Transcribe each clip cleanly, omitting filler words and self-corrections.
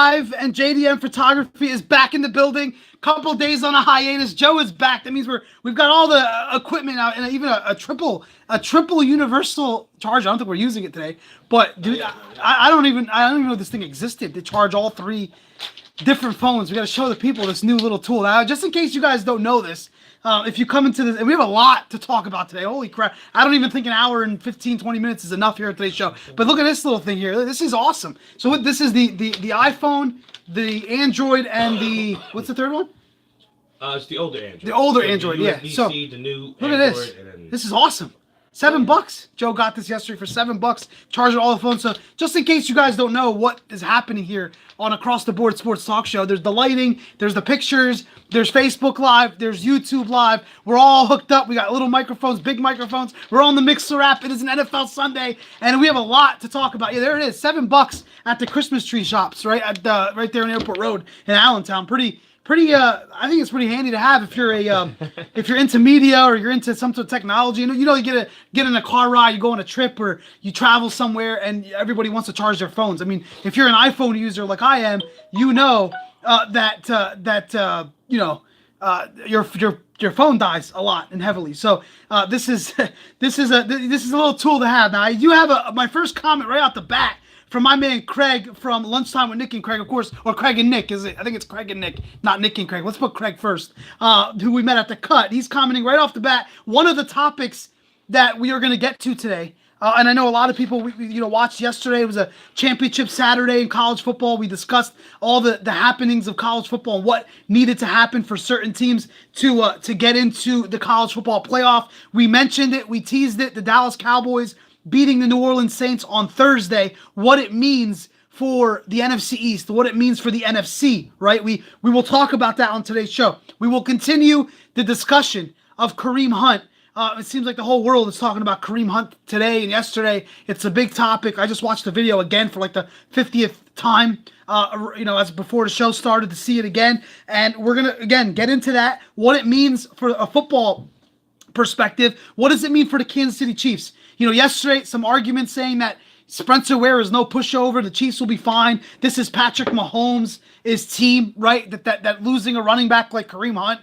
live, and JDM Photography is back in the building. Couple days on a hiatus. Joe is back. That means we've got all the equipment out, and even a triple universal charger. I don't think we're using it today, but dude, I don't even know this thing existed to charge all three different phones. We got to show the people this new little tool. Now, just in case you guys don't know this, if you come into this, and we have a lot to talk about today. Holy crap. I don't even think an hour and 15, 20 minutes is enough here at today's show. But look at this little thing here. This is awesome. So this is the iPhone, the Android, and the, what's the third one? It's the older Android. The older Android, yeah. So the new look at this. This is awesome. $7. Joe got this yesterday for $7. Charging all the phones. So just in case you guys don't know what is happening here on Across the Board Sports Talk Show, there's the lighting, there's the pictures, there's Facebook Live, there's YouTube Live. We're all hooked up. We got little microphones, big microphones. We're on the Mixer app. It is an NFL Sunday, and we have a lot to talk about. Yeah, there it is. $7 at the Christmas tree shops, right at right there on Airport Road in Allentown. Pretty. I think it's pretty handy to have if you're if you're into media or you're into some sort of technology. You get in a car ride, you go on a trip, or you travel somewhere, and everybody wants to charge their phones. I mean, if you're an iPhone user like I am, your phone dies a lot and heavily. So this is a little tool to have. Now I do have my first comment right out the bat from my man Craig from Lunchtime with Nick and Craig, of course, or Craig and Nick, is it? I think it's Craig and Nick, not Nick and Craig. Let's put Craig first, who we met at the cut. He's commenting right off the bat, one of the topics that we are going to get to today, and I know a lot of people watched yesterday. It was a championship Saturday in college football. We discussed all the happenings of college football and what needed to happen for certain teams to get into the college football playoff. We mentioned it. We teased it. The Dallas Cowboys beating the New Orleans Saints on Thursday, what it means for the NFC East, what it means for the NFC, right? We will talk about that on today's show. We will continue the discussion of Kareem Hunt. It seems like the whole world is talking about Kareem Hunt today and yesterday. It's a big topic. I just watched the video again for like the 50th time, as before the show started, to see it again. And we're going to, again, get into that, what it means for a football perspective. What does it mean for the Kansas City Chiefs? Yesterday, some arguments saying that Spencer Ware is no pushover. The Chiefs will be fine. This is Patrick Mahomes' team, right? That losing a running back like Kareem Hunt,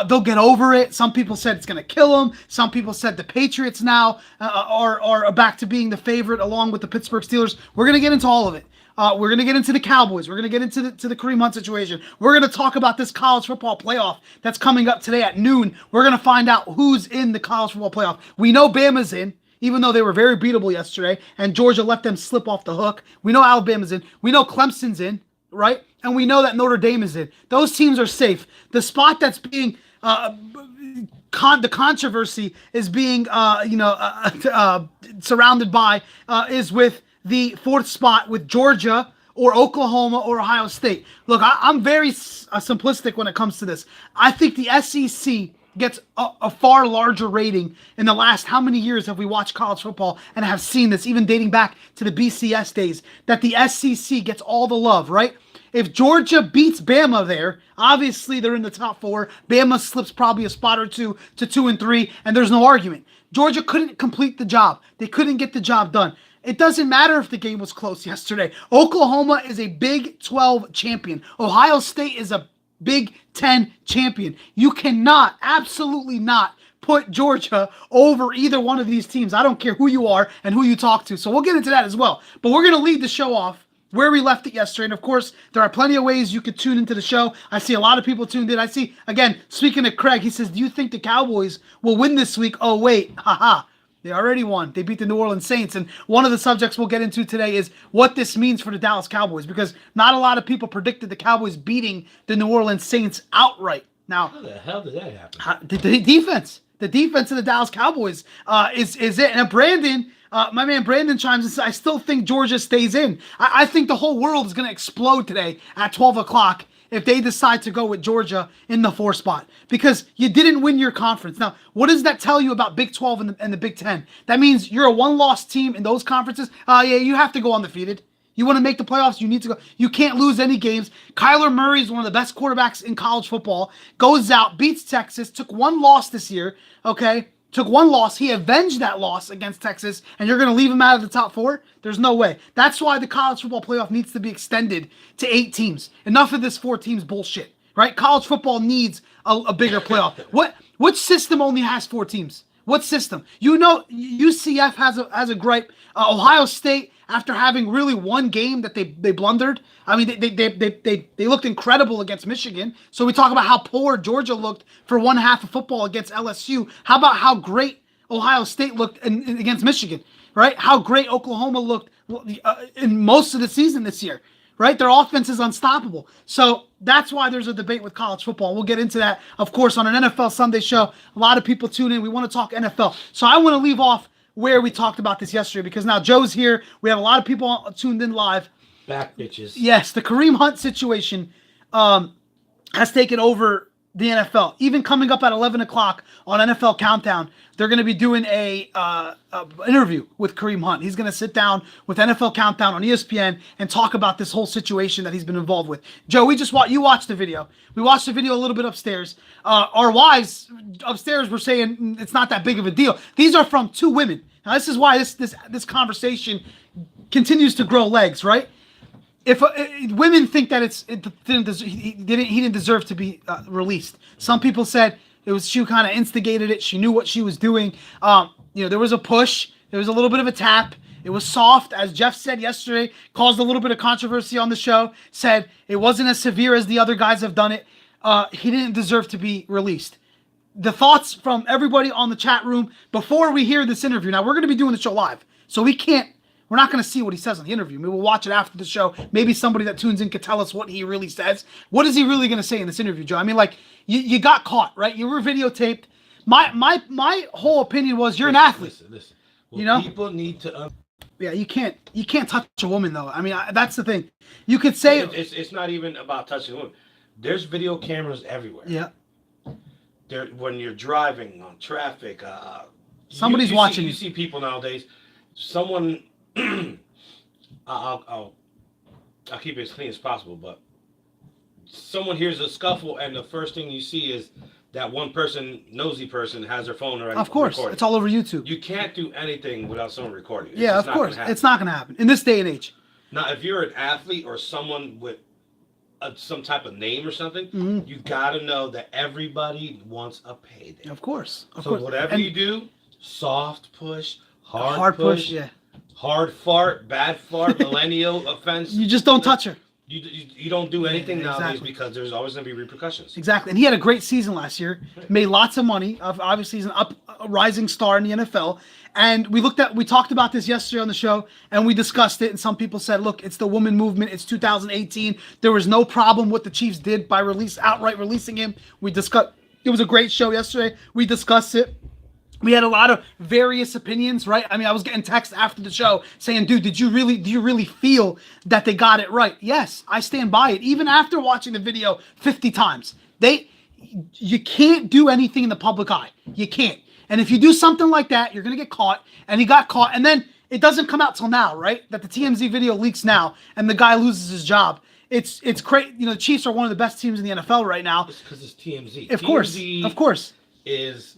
they'll get over it. Some people said it's going to kill them. Some people said the Patriots now are back to being the favorite along with the Pittsburgh Steelers. We're going to get into all of it. We're going to get into the Cowboys. We're going to get into the Kareem Hunt situation. We're going to talk about this college football playoff that's coming up today at noon. We're going to find out who's in the college football playoff. We know Bama's in, even though they were very beatable yesterday, and Georgia let them slip off the hook. We know Alabama's in. We know Clemson's in, right? And we know that Notre Dame is in. Those teams are safe. The spot that's being the controversy is being surrounded by is with the fourth spot with Georgia or Oklahoma or Ohio State. Look, I'm very simplistic when it comes to this. I think the SEC gets a far larger rating in the last, how many years have we watched college football and have seen this, even dating back to the BCS days, that the SEC gets all the love, right? If Georgia beats Bama there, obviously they're in the top four. Bama slips probably a spot or two to 2 and 3, and there's no argument. Georgia couldn't complete the job. They couldn't get the job done. It doesn't matter if the game was close yesterday. Oklahoma is a Big 12 champion. Ohio State is a Big 10 champion. You cannot, absolutely not, put Georgia over either one of these teams. I don't care who you are and who you talk to. So we'll get into that as well. But we're going to lead the show off where we left it yesterday. And of course, there are plenty of ways you could tune into the show. I see a lot of people tuned in. I see, again, speaking of Craig, he says, do you think the Cowboys will win this week? Oh, wait, haha. They already won. They beat the New Orleans Saints. And one of the subjects we'll get into today is what this means for the Dallas Cowboys, because not a lot of people predicted the Cowboys beating the New Orleans Saints outright. Now, how the hell did that happen? The defense of the Dallas Cowboys is it. And Brandon, my man Brandon chimes in, says, I still think Georgia stays in. I think the whole world is going to explode today at 12 o'clock if they decide to go with Georgia in the 4 spot, because you didn't win your conference. Now, what does that tell you about Big 12 and the Big 10? That means you're a one-loss team in those conferences. Yeah, you have to go undefeated. You want to make the playoffs, you need to go. You can't lose any games. Kyler Murray is one of the best quarterbacks in college football. Goes out, beats Texas, took 1 loss this year, okay? took one loss. He avenged that loss against Texas, and you're going to leave him out of the top 4? There's no way. That's why the college football playoff needs to be extended to 8 teams. Enough of this 4 teams bullshit, right? College football needs a bigger playoff. Which system only has 4 teams? What system? You know, UCF has a gripe. Ohio State, after having really one game that they blundered. I mean, they looked incredible against Michigan. So we talk about how poor Georgia looked for one half of football against LSU. How about how great Ohio State looked against Michigan, right? How great Oklahoma looked in most of the season this year, right? Their offense is unstoppable. So that's why there's a debate with college football. We'll get into that, of course, on an NFL Sunday show. A lot of people tune in. We want to talk NFL. So I want to leave off where we talked about this yesterday, because now Joe's here. We have a lot of people tuned in live. Back, bitches. Yes, the Kareem Hunt situation has taken over the NFL. Even coming up at 11 o'clock on NFL Countdown, they're going to be doing a interview with Kareem Hunt. He's going to sit down with NFL Countdown on ESPN and talk about this whole situation that he's been involved with. Joe, you watched the video. We watched the video a little bit upstairs. Our wives upstairs were saying it's not that big of a deal. These are from 2 women. Now, this is why this conversation continues to grow legs, right? If women think that he didn't deserve to be released. Some people said she kind of instigated it. She knew what she was doing. There was a push. There was a little bit of a tap. It was soft, as Jeff said yesterday. Caused a little bit of controversy on the show. Said it wasn't as severe as the other guys have done it. He didn't deserve to be released. The thoughts from everybody on the chat room before we hear this interview. Now, we're going to be doing the show live, so we're not going to see what he says on the interview. Maybe we'll watch it after the show. Maybe somebody that tunes in could tell us what he really says. What is he really going to say in this interview, Joe? I mean, like, you got caught, right? You were videotaped. My whole opinion was you're an athlete. Listen. Well, people need to... Yeah, you can't touch a woman, though. I mean, that's the thing. You could say... It's not even about touching a woman. There's video cameras everywhere. Yeah. When you're driving on traffic, somebody's watching you. You see people nowadays. Someone, I'll keep it as clean as possible, but someone hears a scuffle, and the first thing you see is that one person, nosy person, has their phone already. Of course, recording. It's all over YouTube. You can't do anything without someone recording. Of course, it's not going to happen in this day and age. Now, if you're an athlete or someone with some type of name or something, you got to know that everybody wants a payday. Of course. Whatever you do, soft push, hard push, yeah, hard fart, bad fart, millennial offense. You just don't touch her. You don't do anything nowadays because there's always going to be repercussions. Exactly. And he had a great season last year, made lots of money. Obviously, he's a rising star in the NFL. And we talked about this yesterday on the show, and we discussed it. And some people said, look, it's the woman movement. It's 2018. There was no problem what the Chiefs did by outright releasing him. We discussed. It was a great show yesterday. We discussed it. We had a lot of various opinions, right? I mean, I was getting texts after the show saying, dude, do you really feel that they got it right? Yes, I stand by it. Even after watching the video 50 times, you can't do anything in the public eye. You can't. And if you do something like that, you're going to get caught. And he got caught. And then it doesn't come out till now, right? That the TMZ video leaks now and the guy loses his job. It's crazy. The Chiefs are one of the best teams in the NFL right now. It's because it's TMZ. Of course. Is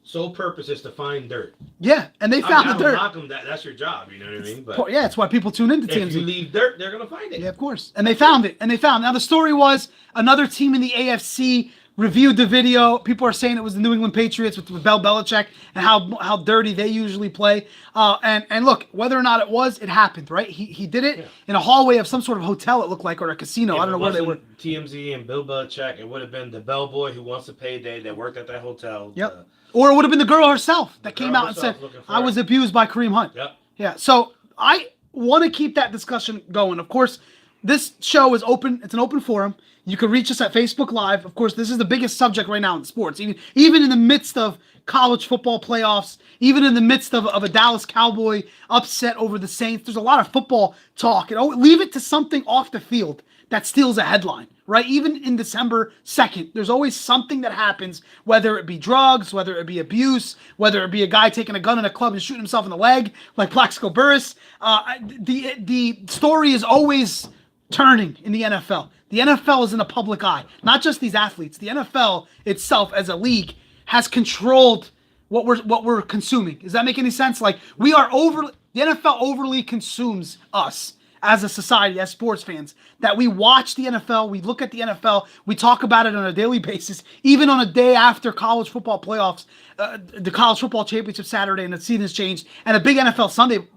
sole purpose is to find dirt. Yeah, and they found the dirt. Knock them, that's your job, you know what I mean? But yeah, that's why people tune into TMZ. If you leave dirt, they're going to find it. Yeah, of course. And they found it. Now, the story was another team in the AFC reviewed the video. People are saying it was the New England Patriots with Bill Belichick and how dirty they usually play. And look, whether or not it happened, right? He did it in a hallway of some sort of hotel, it looked like, or a casino. I don't know where they were. TMZ and Bill Belichick, it would have been the bellboy who wants a payday that worked at that hotel. Yep. Or it would have been the girl herself that came out and said, I was abused by Kareem Hunt. Yep. Yeah. So I want to keep that discussion going. Of course, this show is open. It's an open forum. You can reach us at Facebook Live. Of course, this is the biggest subject right now in sports. Even in the midst of college football playoffs, even in the midst of a Dallas Cowboy upset over the Saints, there's a lot of football talk. Leave it to something off the field that steals a headline, right? Even in December 2nd, there's always something that happens, whether it be drugs, whether it be abuse, whether it be a guy taking a gun in a club and shooting himself in the leg, like Plaxico Burress. The story is always turning in the NFL. The NFL is in the public eye, not just these athletes. The NFL itself as a league has controlled what we're consuming. Does that make any sense? Like the NFL overly consumes us as a society, as sports fans, that we watch the NFL, we look at the NFL, we talk about it on a daily basis, even on a day after college football playoffs, the college football championship Saturday, and the season's changed, and a big NFL Sunday,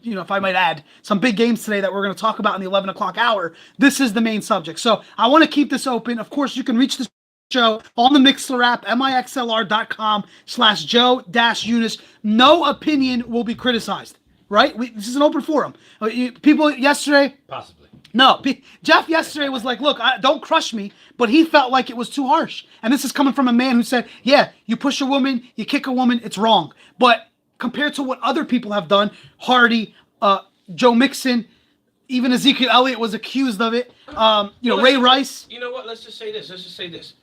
if I might add, some big games today that we're going to talk about in the 11 o'clock hour. This is the main subject. So I want to keep this open. Of course, you can reach this show on the Mixlr app, mixlr.com/Joe-Eunice. No opinion will be criticized. Right? This is an open forum. People yesterday... Possibly. No. Jeff yesterday was like, look, don't crush me, but he felt like it was too harsh. And this is coming from a man who said, yeah, you push a woman, you kick a woman, it's wrong. But compared to what other people have done, Hardy, Joe Mixon, even Ezekiel Elliott was accused of it. Ray Rice. You know what? Let's just say this.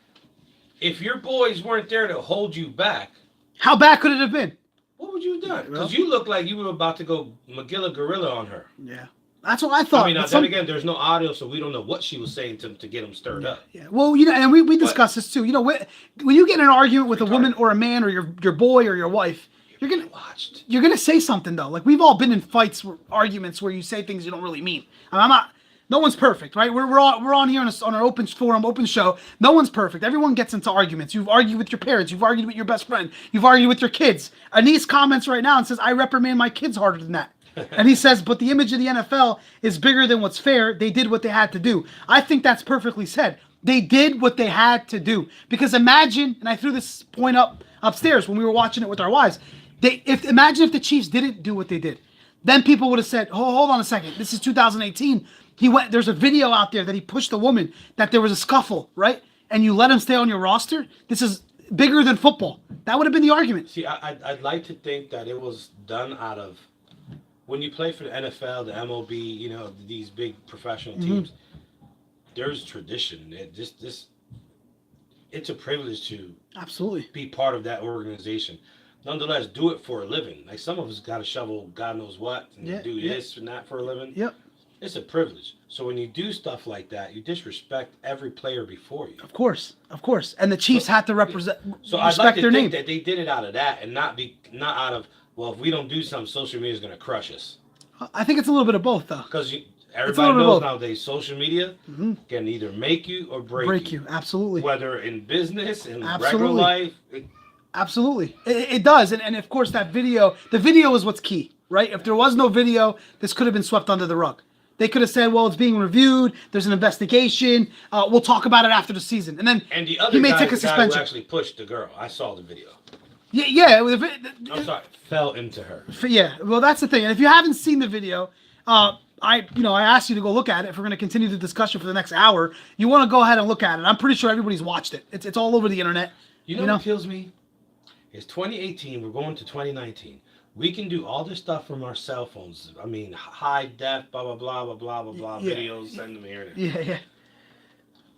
If your boys weren't there to hold you back... How bad could it have been? What would you have done? Because you look like you were about to go Magilla Gorilla on her. Yeah. That's what I thought. I mean, then again, there's no audio, so we don't know what she was saying to get him stirred up. Yeah. Well, and we discussed this too. When you get in an argument with a woman or a man or your boy or your wife, you're gonna say something though. Like we've all been in fights, arguments where you say things you don't really mean. I'm not. No one's perfect, right? We're on here on our open forum, open show. No one's perfect. Everyone gets into arguments. You've argued with your parents. You've argued with your best friend. You've argued with your kids. Anise comments right now and says, I reprimand my kids harder than that. And he says, but the image of the NFL is bigger than what's fair. They did what they had to do. I think that's perfectly said. They did what they had to do. Because imagine, and I threw this point upstairs when we were watching it with our wives. Imagine if the Chiefs didn't do what they did. Then people would have said, hold on a second. This is 2018. There's a video out there that he pushed a woman, that there was a scuffle, right? And you let him stay on your roster? This is bigger than football. That would have been the argument. See, I'd like to think that it was done out of, when you play for the NFL, the MLB, these big professional teams, there's tradition. It's a privilege to absolutely be part of that organization. Nonetheless, do it for a living. Like some of us got to shovel God knows what and do this and that for a living. Yep. It's a privilege. So when you do stuff like that, you disrespect every player before you. Of course. And the Chiefs had to respect I'd like to their think name. that they did it out of that and not out of, well, if we don't do something, social media is going to crush us. I think it's a little bit of both, though. Because everybody knows nowadays social media can either make you or break you. Absolutely. Whether in business, in regular life. Absolutely. It does. And of course, the video is what's key, right? If there was no video, this could have been swept under the rug. They could have said, well, it's being reviewed. There's an investigation. We'll talk about it after the season. And then the other guy who actually pushed the girl. I saw the video. Yeah. I'm sorry. Fell into her. Yeah. Well, that's the thing. And if you haven't seen the video, I asked you to go look at it. If we're going to continue the discussion for the next hour, you want to go ahead and look at it. I'm pretty sure everybody's watched it. It's all over the internet. You know what kills me? It's 2018. We're going to 2019. We can do all this stuff from our cell phones. I mean, high def, blah, blah, blah, blah, blah, blah, videos, send them here. Yeah.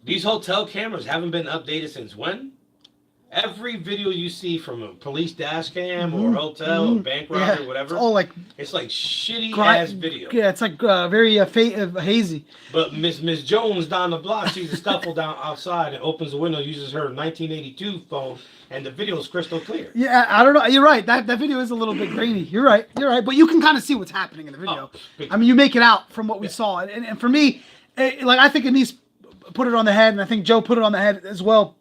These hotel cameras haven't been updated since when? Every video you see from a police dash cam or hotel or bank robbery, whatever, it's like shitty ass video. Yeah, it's like very hazy. But Miss Jones down the block sees a scuffle down outside and opens the window, uses her 1982 phone, and the video is crystal clear. Yeah, I don't know. You're right. That video is a little bit grainy. You're right. But you can kind of see what's happening in the video. I mean, you make it out from what we saw. And for me, I think Anise put it on the head, and I think Joe put it on the head as well,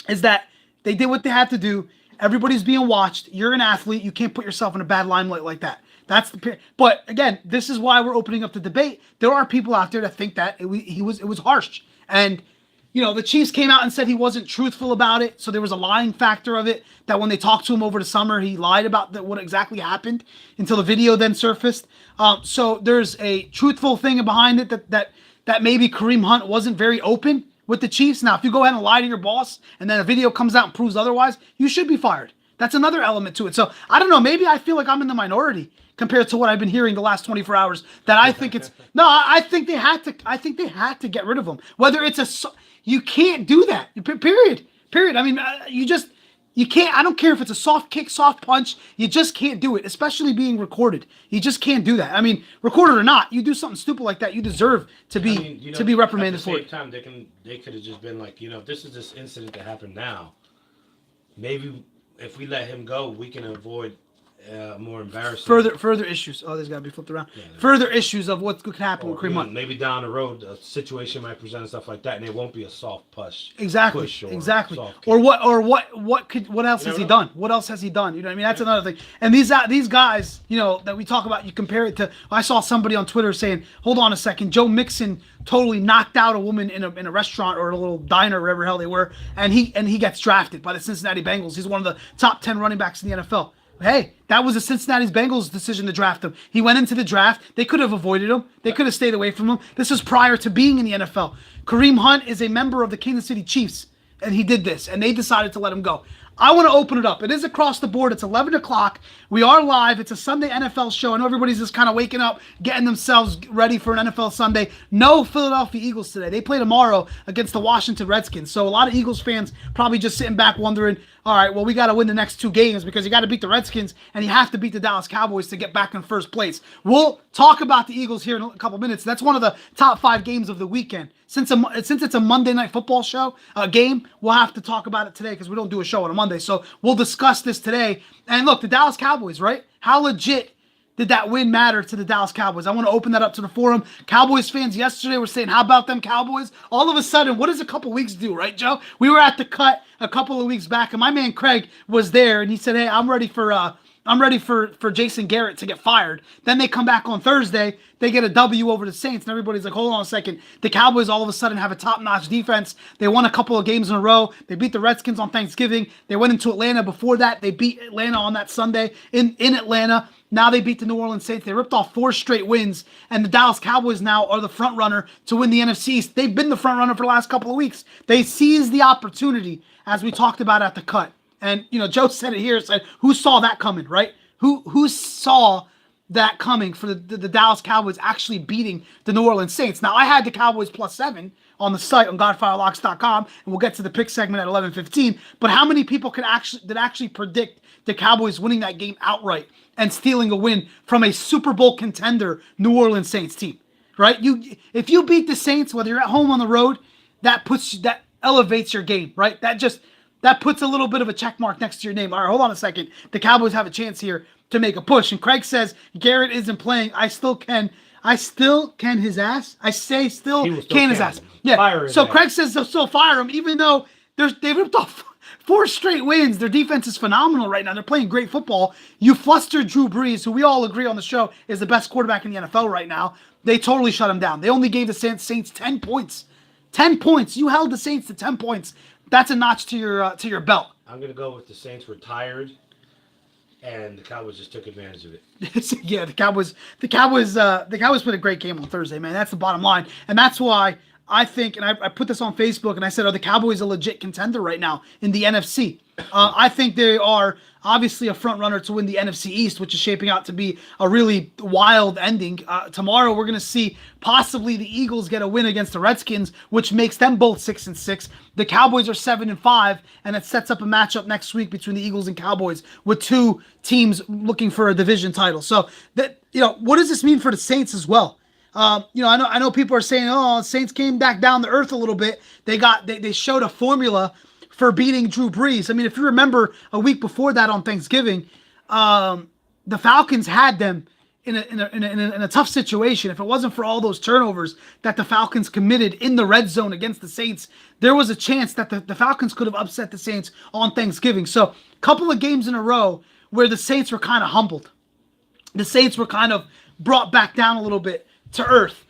is that they did what they had to do. Everybody's being watched. You're an athlete. You can't put yourself in a bad limelight like that. But again, this is why we're opening up the debate. There are people out there that think that it was harsh. And the Chiefs came out and said he wasn't truthful about it. So there was a lying factor of it, that when they talked to him over the summer, he lied about what exactly happened until the video then surfaced. So there's a truthful thing behind it that maybe Kareem Hunt wasn't very open with the Chiefs. Now, if you go ahead and lie to your boss and then a video comes out and proves otherwise, you should be fired. That's another element to it. So I don't know. Maybe I feel like I'm in the minority compared to what I've been hearing the last 24 hours. That I think I think they had to get rid of him. Whether it's you can't do that. Period. I mean, you can't. I don't care if it's a soft kick, soft punch. You just can't do it, especially being recorded. You just can't do that. I mean, recorded or not, you do something stupid like that, you deserve to be reprimanded for it. At the same time, they could have just been like, if this is this incident that happened now, maybe if we let him go, we can avoid more embarrassing. Further issues. Oh, there's got to be flipped around. Yeah, further issues of what could happen with Kareem Hunt. Maybe down the road, a situation might present and stuff like that, and it won't be a soft push. Exactly. Exactly. Or what else has he done? What else has he done? You know what I mean? That's another thing. And these guys, you know, that we talk about, you compare it to. I saw somebody on Twitter saying, "Hold on a second, Joe Mixon totally knocked out a woman in a restaurant or a little diner, or wherever the hell they were, and he gets drafted by the Cincinnati Bengals. He's one of the top 10 running backs in the NFL." Hey, that was the Cincinnati Bengals' decision to draft him. He went into the draft. They could have avoided him. They could have stayed away from him. This was prior to being in the NFL. Kareem Hunt is a member of the Kansas City Chiefs, and he did this, and they decided to let him go. I want to open it up. It is across the board. It's 11 o'clock. We are live. It's a Sunday NFL show. I know everybody's just kind of waking up, getting themselves ready for an NFL Sunday. No Philadelphia Eagles today. They play tomorrow against the Washington Redskins. So a lot of Eagles fans probably just sitting back wondering, all right, well, we got to win the next 2 games because you got to beat the Redskins and you have to beat the Dallas Cowboys to get back in first place. We'll talk about the Eagles here in a couple minutes. That's one of the top 5 games of the weekend. Since it's a Monday Night Football show game, we'll have to talk about it today because we don't do a show on a Monday. So we'll discuss this today. And look, the Dallas Cowboys, right? How legit did that win matter to the Dallas Cowboys? I want to open that up to the forum. Cowboys fans yesterday were saying, how about them Cowboys? All of a sudden, what does a couple weeks do, right, Joe? We were at the cut a couple of weeks back, and my man Craig was there, and he said, hey, I'm ready for Jason Garrett to get fired. Then they come back on Thursday. They get a W over the Saints, and everybody's like, hold on a second. The Cowboys all of a sudden have a top-notch defense. They won a couple of games in a row. They beat the Redskins on Thanksgiving. They went into Atlanta before that. They beat Atlanta on that Sunday in Atlanta. Now they beat the New Orleans Saints. They ripped off 4 straight wins, and the Dallas Cowboys now are the front runner to win the NFC East. They've been the front runner for the last couple of weeks. They seized the opportunity, as we talked about at the cut. And, you know, Joe said it here, said, who saw that coming, right? Who saw that coming for the Dallas Cowboys actually beating the New Orleans Saints? Now, I had the Cowboys +7 on the site on GodfireLocks.com, and we'll get to the pick segment at 11:15. But how many people did actually predict the Cowboys winning that game outright and stealing a win from a Super Bowl contender New Orleans Saints team? Right? If you beat the Saints, whether you're at home on the road, that elevates your game, right? That puts a little bit of a check mark next to your name. All right, hold on a second. The Cowboys have a chance here to make a push. And Craig says, Garrett isn't playing. I still can his ass. I say still can his ass. Yeah. So Craig says they'll still fire him, even though they ripped off 4 straight wins. Their defense is phenomenal right now. They're playing great football. You flustered Drew Brees, who we all agree on the show is the best quarterback in the NFL right now. They totally shut him down. They only gave the Saints 10 points. 10 points. You held the Saints to 10 points. That's a notch to your belt. I'm gonna go with the Saints were tired, and the Cowboys just took advantage of it. Yeah, the Cowboys played a great game on Thursday, man. That's the bottom line, and that's why I think, and I put this on Facebook, and I said, are the Cowboys a legit contender right now in the NFC? I think they are obviously a front runner to win the NFC East, which is shaping out to be a really wild ending. Tomorrow, we're going to see possibly the Eagles get a win against the Redskins, which makes them both 6-6. The Cowboys are 7-5, and it sets up a matchup next week between the Eagles and Cowboys with 2 teams looking for a division title. So that, you know, what does this mean for the Saints as well? You know, I know people are saying, oh, Saints came back down to earth a little bit. They showed a formula for beating Drew Brees. I mean, if you remember a week before that on Thanksgiving, the Falcons had them in a tough situation. If it wasn't for all those turnovers that the Falcons committed in the red zone against the Saints, there was a chance that the Falcons could have upset the Saints on Thanksgiving. So a couple of games in a row where the Saints were kind of humbled. The Saints were kind of brought back down a little bit to earth.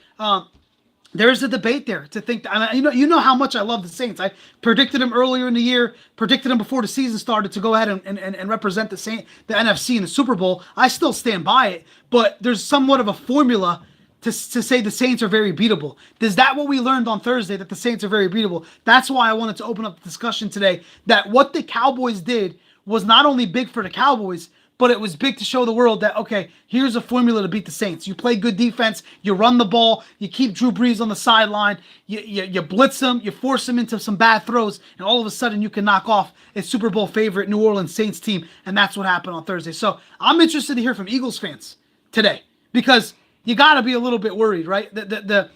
There's a debate there to think that, I mean, you know how much I love the Saints. I predicted them earlier in the year, predicted them before the season started to go ahead and represent the NFC in the Super Bowl. I still stand by it, but there's somewhat of a formula to say the Saints are very beatable. Is that what we learned on Thursday, that the Saints are very beatable? That's why I wanted to open up the discussion today, that what the Cowboys did was not only big for the Cowboys, but it was big to show the world that, okay, here's a formula to beat the Saints. You play good defense, you run the ball, you keep Drew Brees on the sideline, you blitz him, you force him into some bad throws, and all of a sudden you can knock off a Super Bowl favorite New Orleans Saints team, and that's what happened on Thursday. So I'm interested to hear from Eagles fans today, because you got to be a little bit worried, right? The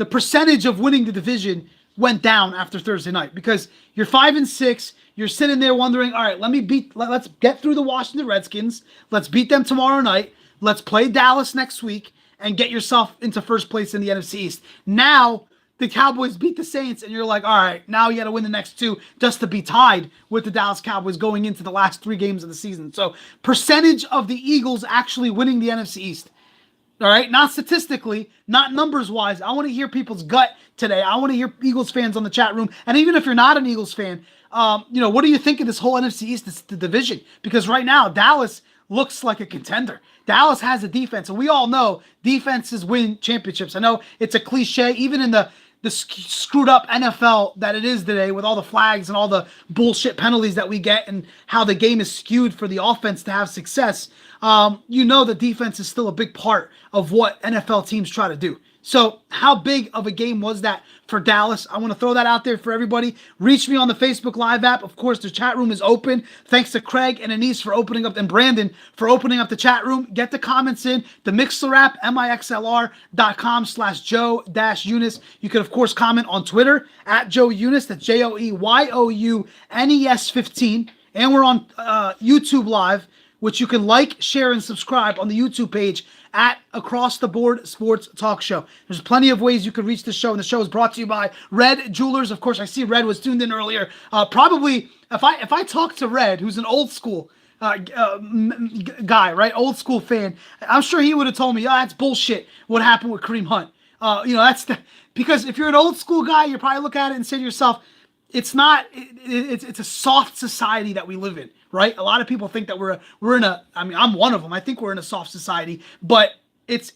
percentage of winning the division went down after Thursday night, because you're 5-6. You're sitting there wondering, all right, let's get through the Washington Redskins. Let's beat them tomorrow night. Let's play Dallas next week and get yourself into first place in the NFC East. Now the Cowboys beat the Saints, and you're like, all right, now you got to win the next two just to be tied with the Dallas Cowboys going into the last 3 games of the season. So percentage of the Eagles actually winning the NFC East. All right, not statistically, not numbers-wise. I want to hear people's gut today. I want to hear Eagles fans on the chat room. And even if you're not an Eagles fan, what do you think of this whole NFC East, the division? Because right now, Dallas looks like a contender. Dallas has a defense, and we all know defenses win championships. I know it's a cliche, even in the screwed up NFL that it is today, with all the flags and all the bullshit penalties that we get and how the game is skewed for the offense to have success. The defense is still a big part of what NFL teams try to do. So how big of a game was that for Dallas? I want to throw that out there for everybody. Reach me on the Facebook Live app. Of course, the chat room is open. Thanks to Craig and Anise for opening up, and Brandon for opening up the chat room. Get the comments in. The Mixlr app, mixlr.com/Joe-Eunice. You can, of course, comment on Twitter at Joe Eunice. That's JoeYounes 15. And we're on YouTube Live, which you can like, share, and subscribe on the YouTube page at Across the Board Sports Talk Show. There's plenty of ways you can reach the show, and the show is brought to you by Red Jewelers. Of course, I see Red was tuned in earlier. Probably, if I talk to Red, who's an old school guy, right, old school fan, I'm sure he would have told me, that's bullshit what happened with Kareem Hunt. Because if you're an old school guy, you probably look at it and say to yourself, it's a soft society that we live in. Right? A lot of people think that we're in a, I'm one of them. I think we're in a soft society, but it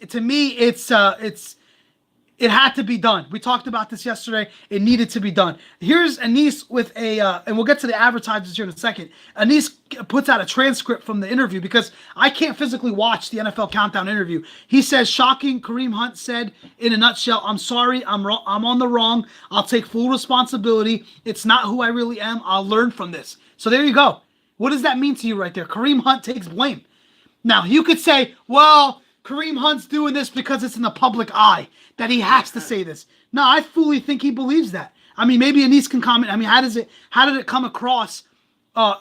had to be done. We talked about this yesterday. It needed to be done. Here's Anise with and we'll get to the advertisers here in a second. Anise puts out a transcript from the interview, because I can't physically watch the NFL Countdown interview. He says, shocking, Kareem Hunt said in a nutshell, I'm sorry, I'm on the wrong. I'll take full responsibility. It's not who I really am. I'll learn from this. So there you go. What does that mean to you right there? Kareem Hunt takes blame. Now, you could say, well, Kareem Hunt's doing this because it's in the public eye, that he has to say this. No, I fully think he believes that. Maybe Anise can comment. How did it come across,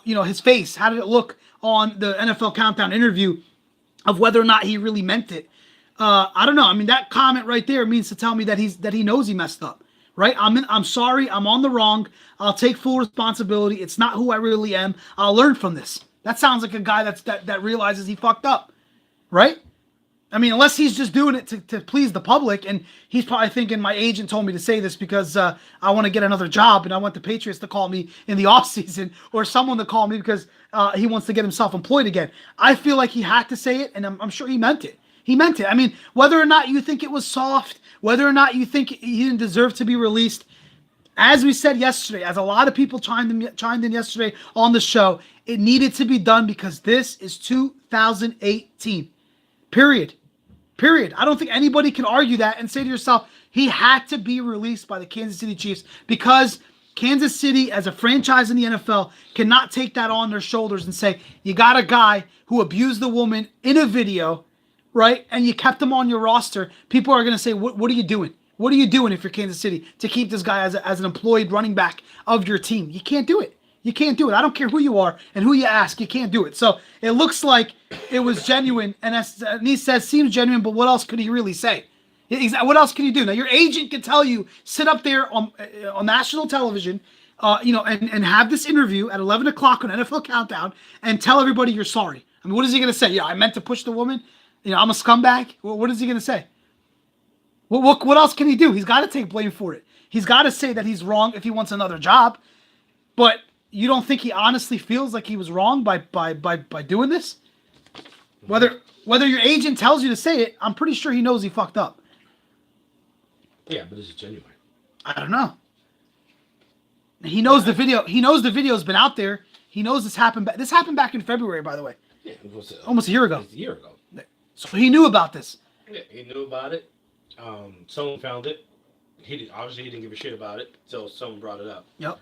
his face? How did it look on the NFL Countdown interview of whether or not he really meant it? I don't know. That comment right there means to tell me that he knows he messed up. Right? I'm sorry. I'm on the wrong. I'll take full responsibility. It's not who I really am. I'll learn from this. That sounds like a guy that realizes he fucked up. Right? Unless he's just doing it to please the public, and he's probably thinking, my agent told me to say this because I want to get another job, and I want the Patriots to call me in the offseason, or someone to call me because he wants to get himself employed again. I feel like he had to say it, and I'm sure he meant it. He meant it. Whether or not you think it was soft, whether or not you think he didn't deserve to be released, as we said yesterday, as a lot of people chimed in yesterday on the show, it needed to be done because this is 2018. Period. I don't think anybody can argue that and say to yourself, he had to be released by the Kansas City Chiefs, because Kansas City, as a franchise in the NFL, cannot take that on their shoulders and say, you got a guy who abused the woman in a video, right? And you kept him on your roster. People are going to say, what are you doing? What are you doing if you're Kansas City to keep this guy as an employed running back of your team? You can't do it. You can't do it. I don't care who you are and who you ask. You can't do it. So it looks like it was genuine. And as Anise says, seems genuine, but what else could he really say? What else can you do? Now, your agent can tell you, sit up there on national television, and have this interview at 11 o'clock on NFL Countdown and tell everybody you're sorry. What is he going to say? Yeah, I meant to push the woman. I'm a scumbag. What is he going to say? What else can he do? He's got to take blame for it. He's got to say that he's wrong if he wants another job. But you don't think he honestly feels like he was wrong by doing this? Whether your agent tells you to say it, I'm pretty sure he knows he fucked up. Yeah, but is it genuine? I don't know. He knows the video. He knows the video's been out there. He knows this happened. This happened back in February, by the way. Yeah, it was almost a year ago. A year ago. So he knew about this. Yeah, he knew about it. Someone found it. Obviously he didn't give a shit about it until someone brought it up. Yep.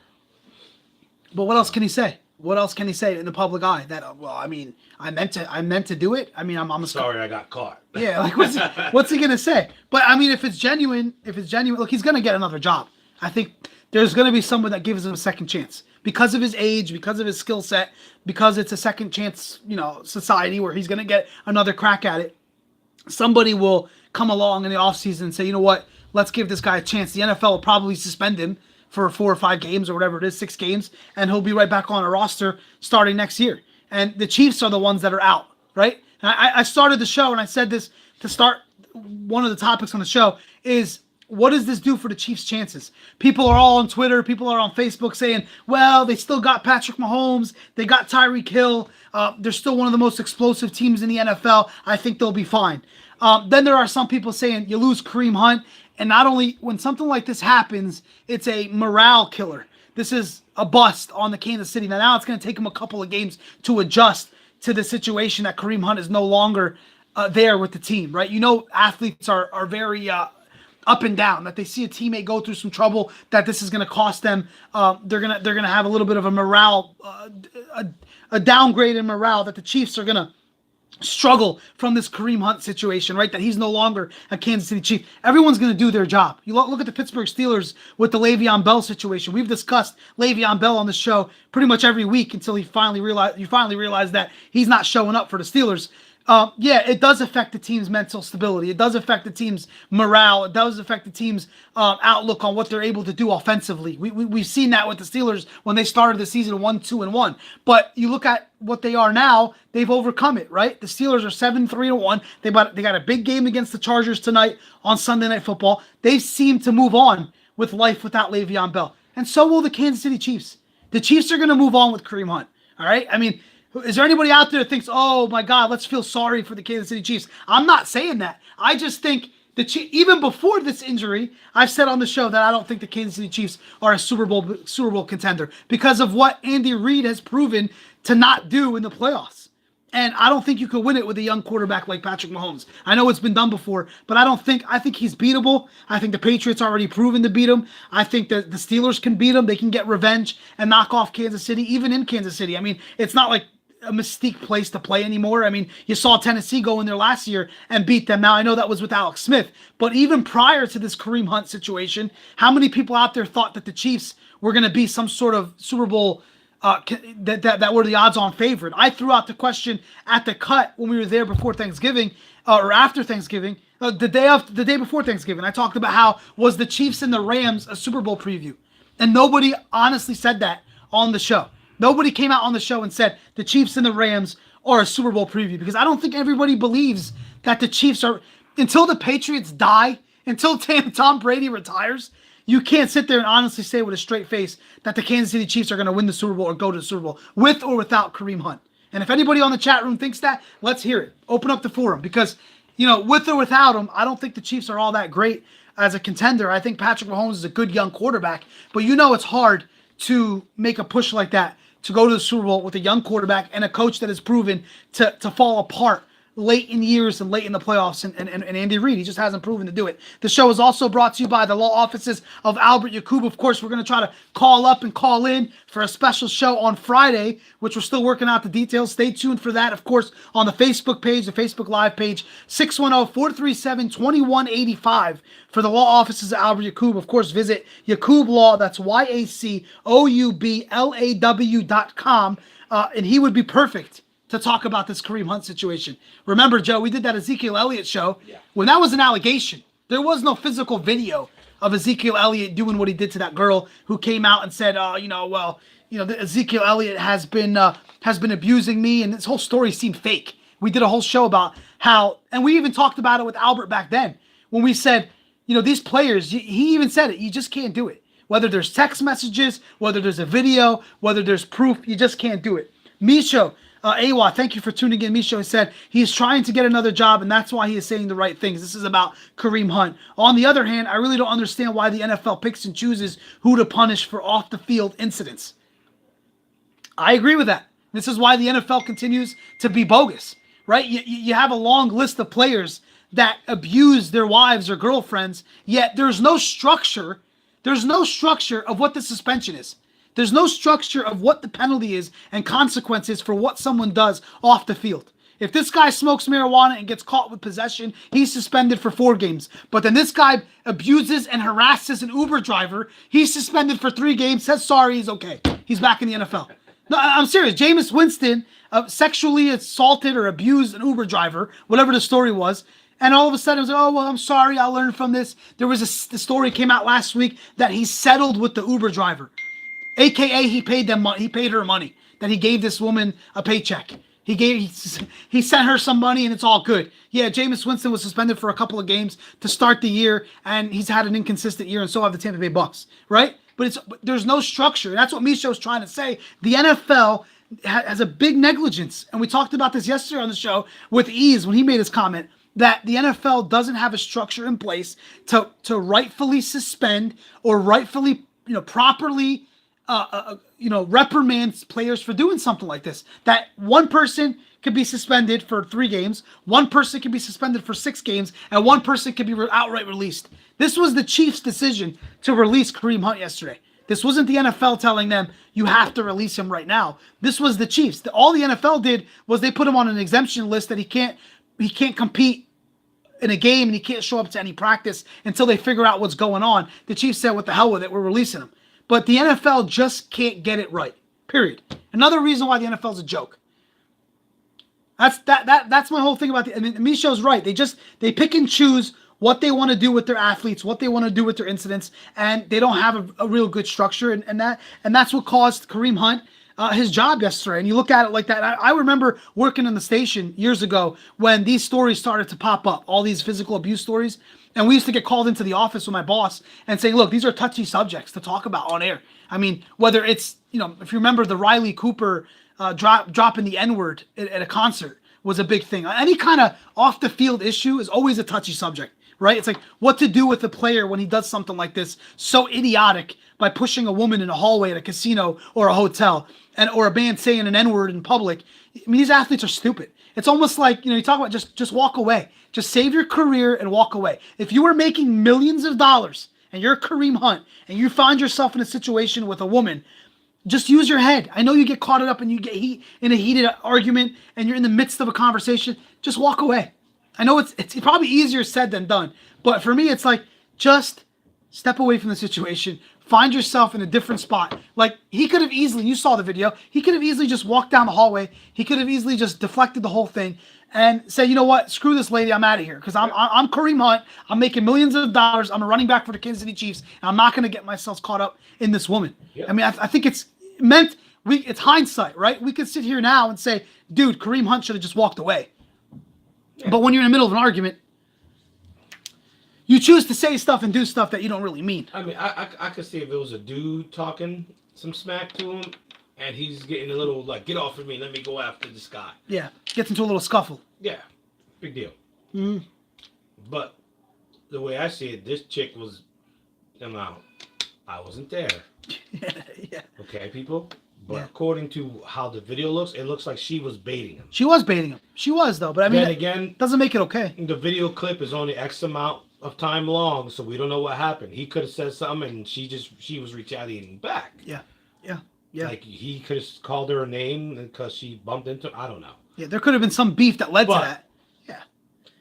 But what else can he say? What else can he say in the public eye? That I meant to do it. I'm sorry I got caught. Yeah, like what's he gonna say? But if it's genuine, look, he's gonna get another job. I think there's going to be someone that gives him a second chance because of his age, because of his skill set, because it's a second chance, society where he's going to get another crack at it. Somebody will come along in the offseason and say, you know what, let's give this guy a chance. The NFL will probably suspend him for 4 or 5 games or whatever it is, 6 games, and he'll be right back on a roster starting next year. And the Chiefs are the ones that are out, right? And I started the show and I said this to start. One of the topics on the show is, what does this do for the Chiefs' chances? People are all on Twitter. People are on Facebook saying, well, they still got Patrick Mahomes. They got Tyreek Hill. They're still one of the most explosive teams in the NFL. I think they'll be fine. Then there are some people saying you lose Kareem Hunt. And not only when something like this happens, it's a morale killer. This is a bust on the Kansas City. Now it's going to take them a couple of games to adjust to the situation that Kareem Hunt is no longer there with the team, right? Athletes are very up and down, that they see a teammate go through some trouble, that this is going to cost them. They're gonna have a little bit of a morale, a downgrade in morale, that the Chiefs are going to struggle from this Kareem Hunt situation, right? That he's no longer a Kansas City Chief. Everyone's going to do their job. You look at the Pittsburgh Steelers with the Le'Veon Bell situation. We've discussed Le'Veon Bell on the show pretty much every week until you finally realize that he's not showing up for the Steelers. It does affect the team's mental stability. It does affect the team's morale. It does affect the team's outlook on what they're able to do offensively. We've seen that with the Steelers when they started the season 1-2-1. But you look at what they are now, they've overcome it, right? The Steelers are 7-3-1. They got a big game against the Chargers tonight on Sunday Night Football. They seem to move on with life without Le'Veon Bell. And so will the Kansas City Chiefs. The Chiefs are going to move on with Kareem Hunt, all right? I mean, is there anybody out there that thinks, oh my God, let's feel sorry for the Kansas City Chiefs? I'm not saying that. I just think even before this injury, I've said on the show that I don't think the Kansas City Chiefs are a Super Bowl contender because of what Andy Reid has proven to not do in the playoffs. And I don't think you could win it with a young quarterback like Patrick Mahomes. I know it's been done before, but I think he's beatable. I think the Patriots already proven to beat him. I think that the Steelers can beat him. They can get revenge and knock off Kansas City, even in Kansas City. I mean, it's not like a mystique place to play anymore. I mean, you saw Tennessee go in there last year and beat them. Now, I know that was with Alex Smith, but even prior to this Kareem Hunt situation, how many people out there thought that the Chiefs were going to be some sort of Super Bowl that were the odds-on favorite? I threw out the question at the cut when we were there before Thanksgiving or after Thanksgiving, the day before Thanksgiving. I talked about how was the Chiefs and the Rams a Super Bowl preview, and nobody honestly said that on the show. Nobody came out on the show and said the Chiefs and the Rams are a Super Bowl preview, because I don't think everybody believes that the Chiefs are, until the Patriots die, until Tom Brady retires, you can't sit there and honestly say with a straight face that the Kansas City Chiefs are going to win the Super Bowl or go to the Super Bowl with or without Kareem Hunt. And if anybody on the chat room thinks that, let's hear it. Open up the forum, because, with or without him, I don't think the Chiefs are all that great as a contender. I think Patrick Mahomes is a good young quarterback, but it's hard to make a push like that, to go to the Super Bowl with a young quarterback and a coach that has proven to fall apart late in years and late in the playoffs, and Andy Reid, he just hasn't proven to do it. The show is also brought to you by the law offices of Albert Yakub. Of course, we're going to try to call up and call in for a special show on Friday, which we're still working out the details. Stay tuned for that, of course, on the Facebook page, the Facebook Live page, 610-437-2185 for the law offices of Albert Yakub. Of course, visit Yakub Law, that's YACOUBLAW.com, and he would be perfect to talk about this Kareem Hunt situation. Remember, Joe, we did that Ezekiel Elliott show. Yeah. When that was an allegation, there was no physical video of Ezekiel Elliott doing what he did to that girl who came out and said, Ezekiel Elliott has been abusing me, and this whole story seemed fake. We did a whole show about how, and we even talked about it with Albert back then, when we said, these players, he even said it, you just can't do it. Whether there's text messages, whether there's a video, whether there's proof, you just can't do it. Misho, Awa, thank you for tuning in. Misho said he's trying to get another job, and that's why he is saying the right things. This is about Kareem Hunt. On the other hand, I really don't understand why the NFL picks and chooses who to punish for off-the-field incidents. I agree with that. This is why the NFL continues to be bogus, right? You have a long list of players that abuse their wives or girlfriends, yet there's no structure. There's no structure of what the suspension is. There's no structure of what the penalty is and consequences for what someone does off the field. If this guy smokes marijuana and gets caught with possession, he's suspended for 4 games. But then this guy abuses and harasses an Uber driver, he's suspended for 3 games, says sorry, he's okay. He's back in the NFL. No, I'm serious. Jameis Winston sexually assaulted or abused an Uber driver, whatever the story was. And all of a sudden, it was like, oh, well, I'm sorry, I learned from this. There was the story came out last week that he settled with the Uber driver. AKA, he paid her money. That he gave this woman a paycheck. He sent her some money and it's all good. Yeah, Jameis Winston was suspended for a couple of games to start the year, and he's had an inconsistent year, and so have the Tampa Bay Bucks, right? But there's no structure. That's what Micho's trying to say. The NFL has a big negligence, and we talked about this yesterday on the show with Ease when he made his comment that the NFL doesn't have a structure in place to rightfully suspend or rightfully, properly reprimands players for doing something like this. That one person could be suspended for 3 games, one person could be suspended for 6 games, and one person could be outright released. This was the Chiefs' decision to release Kareem Hunt yesterday. This wasn't the NFL telling them, you have to release him right now. This was the Chiefs. All the NFL did was they put him on an exemption list that he can't compete in a game and he can't show up to any practice until they figure out what's going on. The Chiefs said, what the hell with it, we're releasing him. But the NFL just can't get it right. Period. Another reason why the NFL is a joke. That's my whole thing about Micho's right. They pick and choose what they want to do with their athletes, what they want to do with their incidents, and they don't have a real good structure, and that's what caused Kareem Hunt his job yesterday. And you look at it like that. I remember working in the station years ago when these stories started to pop up, all these physical abuse stories. And we used to get called into the office with my boss and saying, look, these are touchy subjects to talk about on air. I mean, whether it's, if you remember the Riley Cooper dropping the N-word at a concert was a big thing. Any kind of off the field issue is always a touchy subject, right? It's like what to do with a player when he does something like this so idiotic by pushing a woman in a hallway at a casino or a hotel or a man saying an N-word in public. I mean, these athletes are stupid. It's almost like, you talk about just walk away. Just save your career and walk away. If you were making millions of dollars and you're Kareem Hunt and you find yourself in a situation with a woman, just use your head. I know you get caught up and you get in a heated argument and you're in the midst of a conversation. Just walk away. I know it's probably easier said than done, but for me, it's like just step away from the situation. Find yourself in a different spot. Like he could have easily, you saw the video, he could have easily just walked down the hallway. He could have easily just deflected the whole thing and say, you know what, screw this lady, I'm out of here. Because I'm Kareem Hunt, I'm making millions of dollars, I'm a running back for the Kansas City Chiefs, and I'm not going to get myself caught up in this woman. Yep. I mean, I think it's hindsight, right? We could sit here now and say, dude, Kareem Hunt should have just walked away. Yeah. But when you're in the middle of an argument, you choose to say stuff and do stuff that you don't really mean. I mean, I could see if it was a dude talking some smack to him, and he's getting a little like, get off of me, let me go after this guy. Yeah, gets into a little scuffle. Yeah, big deal. Mm-hmm. But the way I see it, this chick was, I wasn't there. Yeah. Okay, people? But according to how the video looks, it looks like she was baiting him. She was baiting him. She was, though. But I mean, then again, doesn't make it okay. The video clip is only X amount of time long, so we don't know what happened. He could have said something, and she was retaliating back. Yeah. Like he could have called her a name because she bumped into. I don't know. Yeah, there could have been some beef that led to that. Yeah.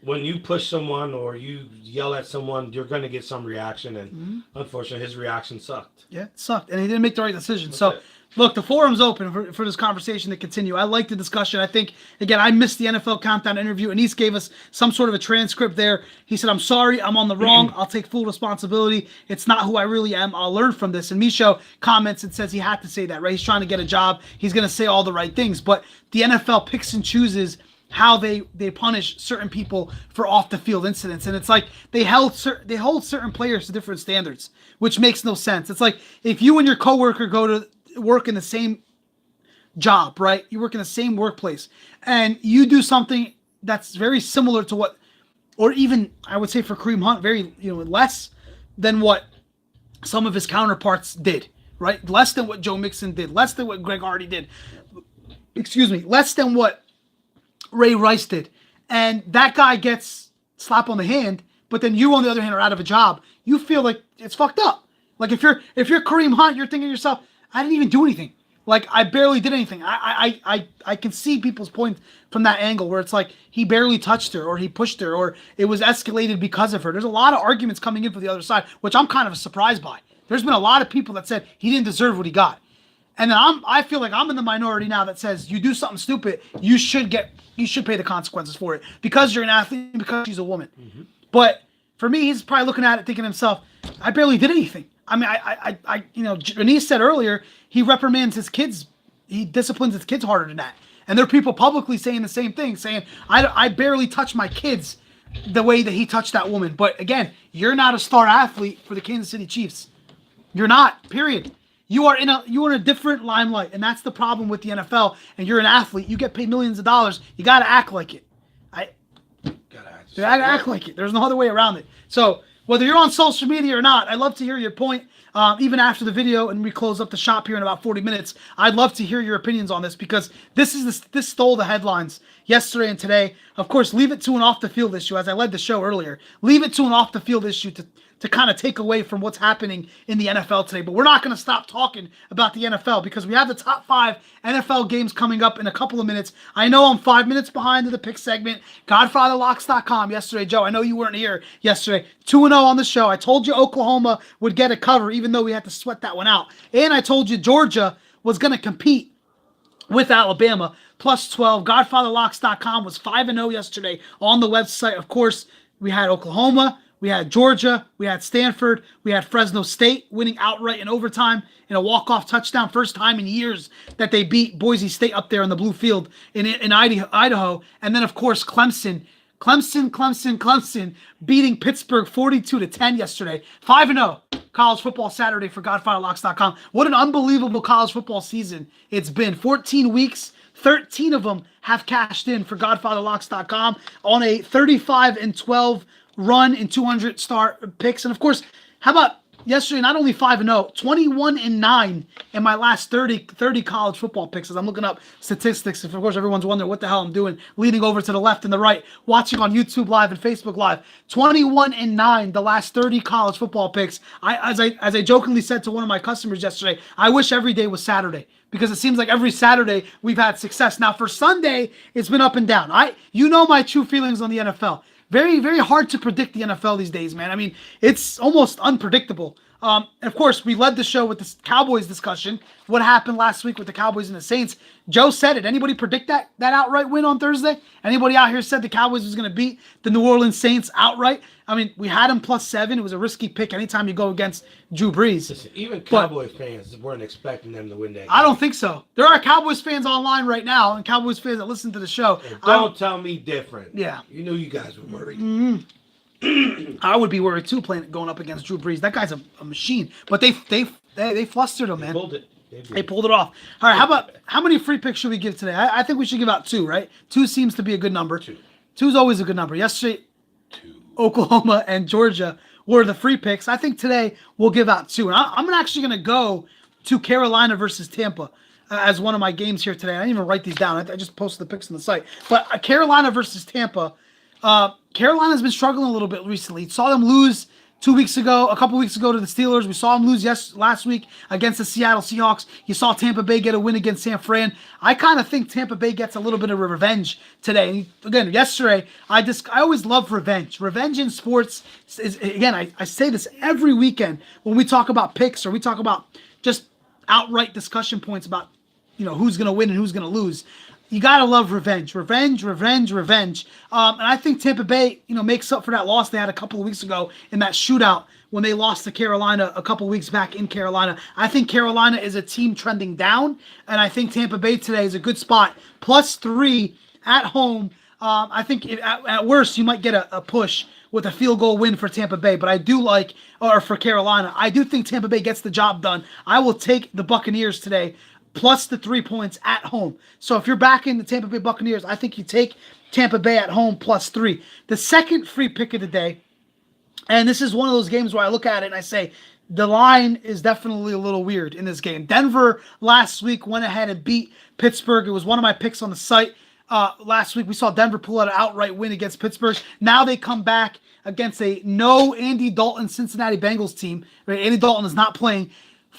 When you push someone or you yell at someone, you're going to get some reaction, and unfortunately, his reaction sucked. Yeah, it sucked, and he didn't make the right decision. Look, the forum's open for this conversation to continue. I like the discussion. I think, again, I missed the NFL Countdown interview, and East gave us some sort of a transcript there. He said, I'm sorry, I'm on the wrong. I'll take full responsibility. It's not who I really am. I'll learn from this. And Micho comments and says he had to say that, right? He's trying to get a job. He's going to say all the right things. But the NFL picks and chooses how they punish certain people for off-the-field incidents. And it's like they hold certain players to different standards, which makes no sense. It's like if you and your coworker go to work in the same job, right? You work in the same workplace and you do something that's very similar to what, or even I would say for Kareem Hunt, very, less than what some of his counterparts did, right? Less than what Joe Mixon did, less than what Greg Hardy did, less than what Ray Rice did. And that guy gets slap on the hand, but then you on the other hand are out of a job. You feel like it's fucked up. Like if you're Kareem Hunt, you're thinking to yourself, I didn't even do anything. Like, I barely did anything. I can see people's point from that angle where it's like he barely touched her or he pushed her or it was escalated because of her. There's a lot of arguments coming in for the other side, which I'm kind of surprised by. There's been a lot of people that said he didn't deserve what he got. And then I feel like I'm in the minority now that says you do something stupid, you should pay the consequences for it because you're an athlete, because she's a woman. Mm-hmm. But for me, he's probably looking at it thinking to himself, I barely did anything. I mean, I Denise said earlier, he reprimands his kids, he disciplines his kids harder than that. And there are people publicly saying the same thing, saying, I barely touch my kids the way that he touched that woman. But again, you're not a star athlete for the Kansas City Chiefs. You're not, period. You are in a different limelight, and that's the problem with the NFL. And you're an athlete. You get paid millions of dollars. You got to act like it. Gotta act like it. There's no other way around it. So whether you're on social media or not, I'd love to hear your point. Even after the video and we close up the shop here in about 40 minutes, I'd love to hear your opinions on this because this stole the headlines yesterday and today. Of course, leave it to an off-the-field issue, as I led the show earlier. Leave it to an off-the-field issue to kind of take away from what's happening in the NFL today. But we're not going to stop talking about the NFL because we have the top 5 NFL games coming up in a couple of minutes. I know I'm 5 minutes behind in the pick segment. GodfatherLocks.com yesterday, Joe. I know you weren't here yesterday. 2-0 on the show. I told you Oklahoma would get a cover even though we had to sweat that one out. And I told you Georgia was going to compete with Alabama. Plus 12. GodfatherLocks.com was 5-0 yesterday on the website. Of course, we had Oklahoma. We had Georgia, we had Stanford, we had Fresno State winning outright in overtime in a walk-off touchdown. First time in years that they beat Boise State up there in the blue field in Idaho. And then, of course, Clemson beating Pittsburgh 42-10 yesterday. 5-0 college football Saturday for GodfatherLocks.com. What an unbelievable college football season it's been. 14 weeks. 13 of them have cashed in for GodfatherLocks.com on a 35-12 run in 200 star picks. And of course, how about yesterday, not only 5-0, 21-9 in my last 30 college football picks. As I'm looking up statistics, if of course everyone's wondering what the hell I'm doing, leaning over to the left and the right, watching on YouTube Live and Facebook Live. 21-9 the last 30 college football picks. As I jokingly said to one of my customers yesterday, I wish every day was Saturday, because it seems like every Saturday we've had success. Now for Sunday, it's been up and down. You know my true feelings on the NFL. Very, very hard to predict the NFL these days, man. I mean, it's almost unpredictable. And of course, we led the show with this Cowboys discussion. What happened last week with the Cowboys and the Saints? Joe said it. Anybody predict that outright win on Thursday? Anybody out here said the Cowboys was going to beat the New Orleans Saints outright? I mean, we had them +7. It was a risky pick anytime you go against Drew Brees. Listen, even Cowboys fans weren't expecting them to win that game. I don't think so. There are Cowboys fans online right now and Cowboys fans that listen to the show. And don't tell me different. Yeah. You knew you guys were worried. Mm-hmm. I would be worried too going up against Drew Brees. That guy's a machine. But they flustered him, man. They pulled it off. All right, how many free picks should we give today? I think we should give out 2, right? 2 seems to be a good number. 2 is always a good number. Yesterday, 2. Oklahoma and Georgia were the free picks. I think today we'll give out 2. And I'm actually going to go to Carolina versus Tampa as one of my games here today. I didn't even write these down. I just posted the picks on the site. But Carolina versus Tampa. Carolina's been struggling a little bit recently. Saw them lose a couple weeks ago to the Steelers. We saw them lose last week against the Seattle Seahawks. You saw Tampa Bay get a win against San Fran. I kind of think Tampa Bay gets a little bit of revenge today. And again, yesterday, I always love revenge. Revenge in sports is, again, I say this every weekend when we talk about picks or we talk about just outright discussion points about, who's going to win and who's going to lose. You got to love revenge. Revenge. And I think Tampa Bay, makes up for that loss they had a couple of weeks ago in that shootout when they lost to Carolina a couple of weeks back in Carolina. I think Carolina is a team trending down, and I think Tampa Bay today is a good spot. +3 at home. I think at worst you might get a push with a field goal win for Tampa Bay, but I do for Carolina. I do think Tampa Bay gets the job done. I will take the Buccaneers today, plus the 3 points at home. So if you're backing the Tampa Bay Buccaneers, I think you take Tampa Bay at home +3. The second free pick of the day, and this is one of those games where I look at it and I say, the line is definitely a little weird in this game. Denver last week went ahead and beat Pittsburgh. It was one of my picks on the site. Last week we saw Denver pull out an outright win against Pittsburgh. Now they come back against a no Andy Dalton Cincinnati Bengals team. Right? Andy Dalton is not playing.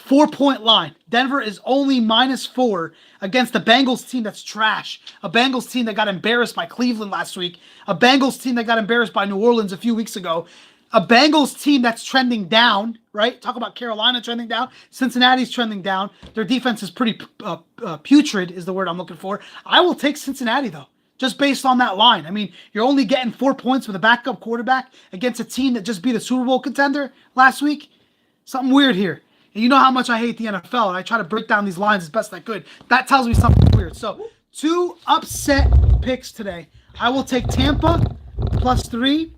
4-point line. Denver is only -4 against the Bengals team that's trash. A Bengals team that got embarrassed by Cleveland last week. A Bengals team that got embarrassed by New Orleans a few weeks ago. A Bengals team that's trending down, right? Talk about Carolina trending down. Cincinnati's trending down. Their defense is pretty putrid is the word I'm looking for. I will take Cincinnati, though, just based on that line. I mean, you're only getting 4 points with a backup quarterback against a team that just beat a Super Bowl contender last week. Something weird here. And you know how much I hate the NFL, and I try to break down these lines as best I could. That tells me something weird. So, 2 upset picks today. I will take Tampa +3.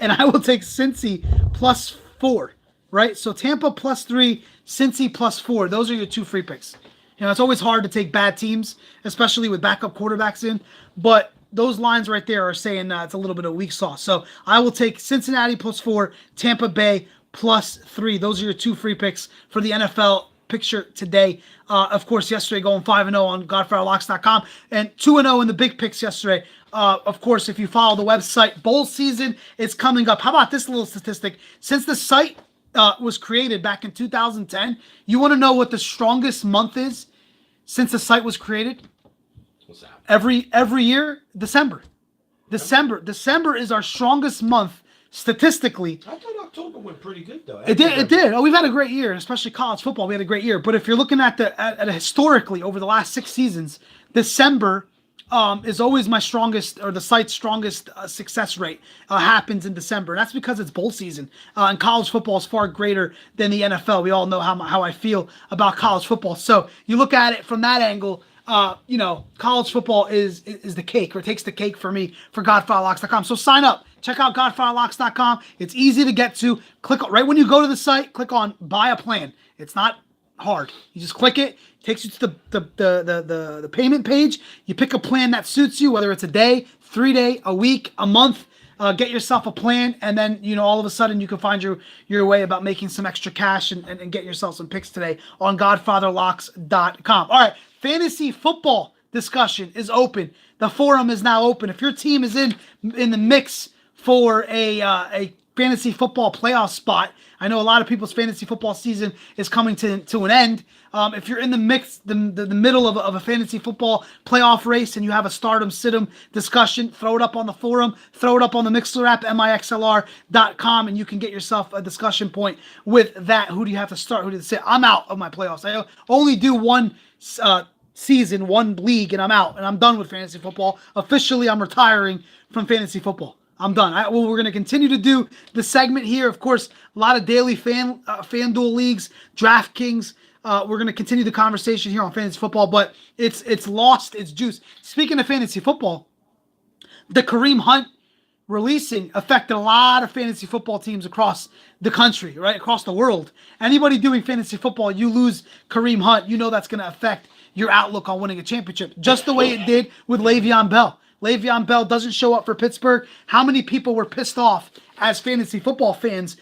And I will take Cincy +4, right? So Tampa +3, Cincy +4. Those are your 2 free picks. You know, it's always hard to take bad teams, especially with backup quarterbacks in. But those lines right there are saying it's a little bit of weak sauce. So I will take Cincinnati +4, Tampa Bay +3. Those are your 2 free picks for the NFL picture today. Of course, yesterday going 5-0 on GodfatherLocks.com and 2-0 in the big picks yesterday. Of course, if you follow the website, bowl season is coming up. How about this little statistic? Since the site was created back in 2010, you want to know what the strongest month is since the site was created? What's that? Every year, December. December is our strongest month statistically. I thought October went pretty good though. It did. Oh, we've had a great year, especially college football. We had a great year. But if you're looking at historically over the last 6 seasons, December is always my strongest, or the site's strongest success rate happens in December. And that's because it's bowl season. And college football is far greater than the NFL. We all know how I feel about college football. So you look at it from that angle. College football is the cake, or takes the cake for me for GodfatherLocks.com. So sign up. Check out GodfatherLocks.com. It's easy to get to. Click right when you go to the site. Click on Buy a Plan. It's not hard. You just click it. Takes you to the payment page. You pick a plan that suits you, whether it's a day, 3 day, a week, a month. Get yourself a plan, and then all of a sudden you can find your way about making some extra cash and get yourself some picks today on GodfatherLocks.com. All right, fantasy football discussion is open. The forum is now open. If your team is in the mix for a fantasy football playoff spot, I know a lot of people's fantasy football season is coming to an end. If you're in the mix, the middle of a fantasy football playoff race, and you have a stardom sit-em discussion, throw it up on the forum, throw it up on the Mixler app, mixlr.com, and you can get yourself a discussion point with that. Who do you have to start? Who do you sit? I'm out of my playoffs. I only do one season, one league, and I'm out, and I'm done with fantasy football. Officially, I'm retiring from fantasy football. I'm done. We're going to continue to do the segment here. Of course, a lot of daily FanDuel leagues, DraftKings. We're going to continue the conversation here on fantasy football, but it's lost its juice. Speaking of fantasy football, the Kareem Hunt releasing affected a lot of fantasy football teams across the country, right? Across the world. Anybody doing fantasy football, you lose Kareem Hunt, that's going to affect your outlook on winning a championship, just the way it did with Le'Veon Bell. Le'Veon Bell doesn't show up for Pittsburgh. How many people were pissed off as fantasy football fans,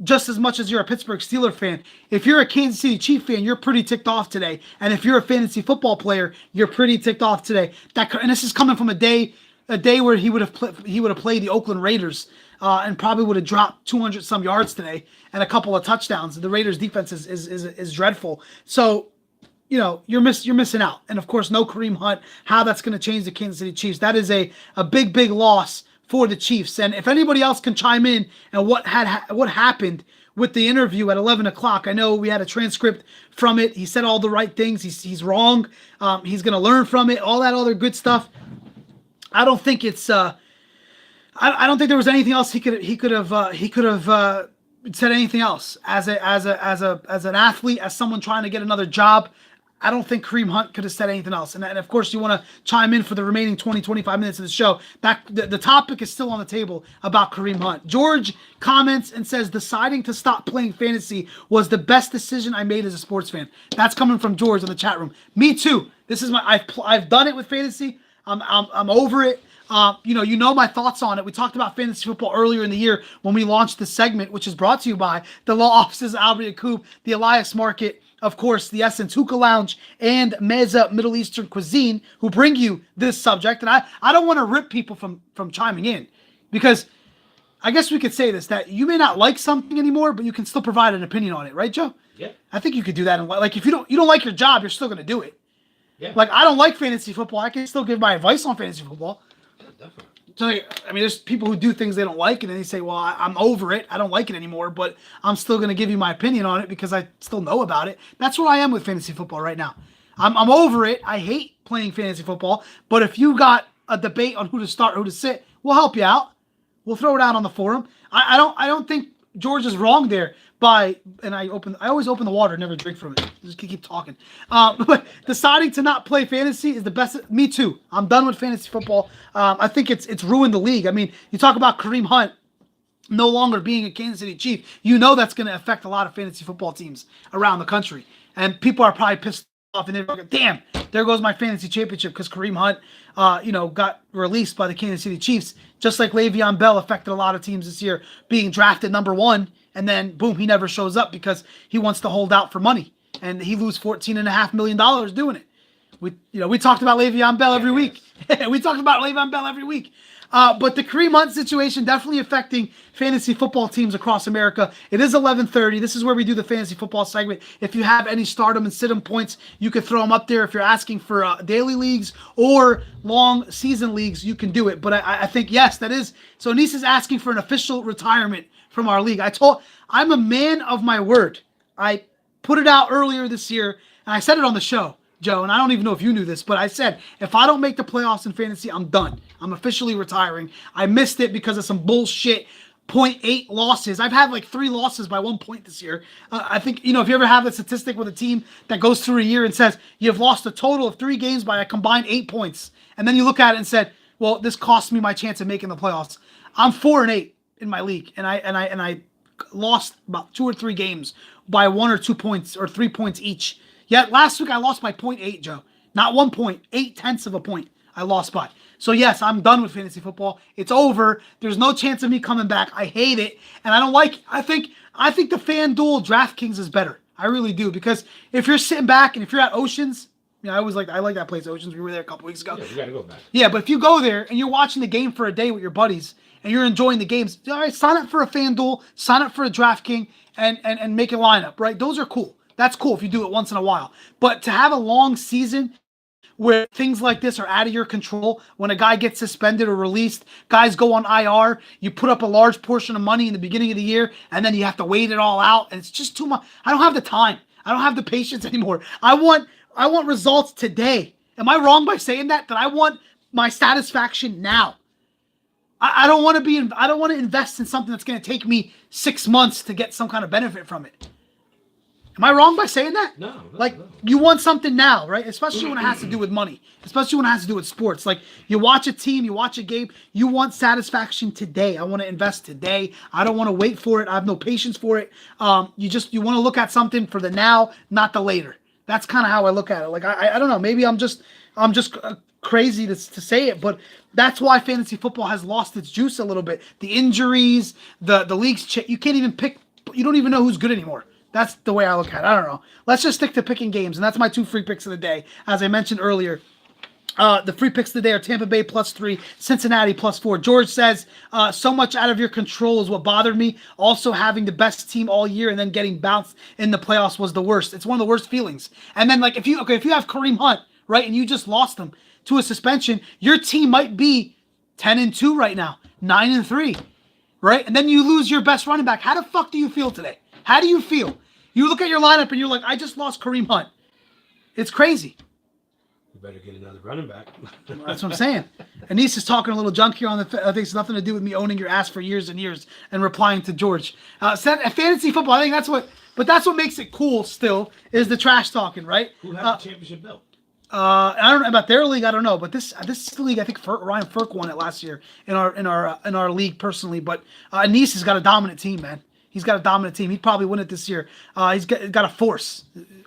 just as much as you're a Pittsburgh Steelers fan? If you're a Kansas City Chiefs fan, you're pretty ticked off today. And if you're a fantasy football player, you're pretty ticked off today. And this is coming from a day where he would have played the Oakland Raiders and probably would have dropped 200 some yards today and a couple of touchdowns. The Raiders defense is dreadful. So, you're missing out. And of course, no Kareem Hunt. How that's going to change the Kansas City Chiefs. That is a big loss for the Chiefs. And if anybody else can chime in and what happened with the interview at 11 o'clock. I know we had a transcript from it. He said all the right things. He's wrong. He's going to learn from it. All that other good stuff. I don't think it's. I don't think there was anything else he could have said anything else as an athlete, as someone trying to get another job. I don't think Kareem Hunt could have said anything else. And of course, you want to chime in for the remaining 20-25 minutes of the show. The topic is still on the table about Kareem Hunt. George comments and says, deciding to stop playing fantasy was the best decision I made as a sports fan. That's coming from George in the chat room. Me too. This is I've done it with fantasy. I'm over it. You know my thoughts on it. We talked about fantasy football earlier in the year when we launched this segment, which is brought to you by the law offices of Albert Yacoub, the Elias Market, of course, the Essence Hookah Lounge, and Meza Middle Eastern Cuisine, who bring you this subject. And I don't want to rip people from chiming in, because I guess we could say this, that you may not like something anymore, but you can still provide an opinion on it, right, Joe? Yeah. I think you could do that. Like if you don't like your job, you're still going to do it. Yeah. Like I don't like fantasy football. I can still give my advice on fantasy football. Yeah, definitely. So I mean, there's people who do things they don't like, and then they say, "Well, I'm over it. I don't like it anymore." But I'm still going to give you my opinion on it because I still know about it. That's where I am with fantasy football right now. I'm over it. I hate playing fantasy football. But if you got a debate on who to start, who to sit, we'll help you out. We'll throw it out on the forum. I don't think George is wrong there and I always open the water, never drink from it. Just keep talking. But deciding to not play fantasy is the best. Me too. I'm done with fantasy football. I think it's ruined the league. I mean, you talk about Kareem Hunt no longer being a Kansas City Chief. You know that's going to affect a lot of fantasy football teams around the country, and people are probably pissed off and they're like, "Damn, there goes my fantasy championship," because Kareem Hunt, got released by the Kansas City Chiefs, just like Le'Veon Bell affected a lot of teams this year, being drafted number 1, and then boom, he never shows up because he wants to hold out for money, and he lose $14.5 million doing it. We talked about Le'Veon Bell every week. We talked about Le'Veon Bell every week. But the Kareem Hunt situation definitely affecting fantasy football teams across America. It is 11:30. This is where we do the fantasy football segment. If you have any stardom and sit-em points, you can throw them up there. If you're asking for daily leagues or long season leagues, you can do it. But I think, yes, that is. So Nice is asking for an official retirement from our league. I'm a man of my word. I put it out earlier this year, and I said it on the show, Joe, and I don't even know if you knew this, but I said, if I don't make the playoffs in fantasy, I'm done. I'm officially retiring. I missed it because of some bullshit 0.8 losses. I've had like 3 losses by 1 point this year. I think, if you ever have the statistic with a team that goes through a year and says, you've lost a total of 3 games by a combined 8 points, and then you look at it and said, well, this cost me my chance of making the playoffs. I'm 4-8 in my league, and I lost about 2 or 3 games by 1 or 2 points or 3 points each. Yet last week I lost by 0.8, Joe. Not 1 point, 0.8 of a point I lost by. So yes, I'm done with fantasy football. It's over. There's no chance of me coming back. I hate it, and I don't like it. I think the FanDuel DraftKings is better. I really do, because if you're sitting back and if you're at Oceans, I like that place, Oceans. We were there a couple weeks ago. Yeah, you gotta go back. Yeah, but if you go there and you're watching the game for a day with your buddies and you're enjoying the games, all right, sign up for a FanDuel, sign up for a DraftKings, and make a lineup, right? Those are cool. That's cool if you do it once in a while. But to have a long season where things like this are out of your control, when a guy gets suspended or released, guys go on IR, you put up a large portion of money in the beginning of the year, and then you have to wait it all out, and it's just too much. I don't have the time. I don't have the patience anymore. I want results today. Am I wrong by saying that? That I want my satisfaction now. I don't want to invest in something that's going to take me 6 months to get some kind of benefit from it. Am I wrong by saying that? No. You want something now, right? Especially when it has to do with money. Especially when it has to do with sports. Like, you watch a team, you watch a game, you want satisfaction today. I want to invest today. I don't want to wait for it. I have no patience for it. You want to look at something for the now, not the later. That's kind of how I look at it. Like, I don't know. Maybe I'm just crazy to say it, but that's why fantasy football has lost its juice a little bit. The injuries, the leagues, you can't even pick. You don't even know who's good anymore. That's the way I look at it. I don't know. Let's just stick to picking games, and that's my 2 free picks of the day. As I mentioned earlier, the free picks of the day are Tampa Bay +3, Cincinnati +4. George says, so much out of your control is what bothered me. Also, having the best team all year and then getting bounced in the playoffs was the worst. It's one of the worst feelings. And then, like, if you have Kareem Hunt, right, and you just lost him to a suspension, your team might be 10-2 right now, 9-3, right? And then you lose your best running back. How the fuck do you feel today? How do you feel? You look at your lineup and you're like, I just lost Kareem Hunt. It's crazy. You better get another running back. That's what I'm saying. Anise is talking a little junk here on the. I think it's nothing to do with me owning your ass for years and years and replying to George. Fantasy football, I think that's what. But that's what makes it cool. Still, is the trash talking, right? Who has the championship belt? I don't know about their league. I don't know, but this league, I think Ryan Ferk won it last year in our league personally. But Anise has got a dominant team, man. He's got a dominant team. He'd probably win it this year. He's got a force,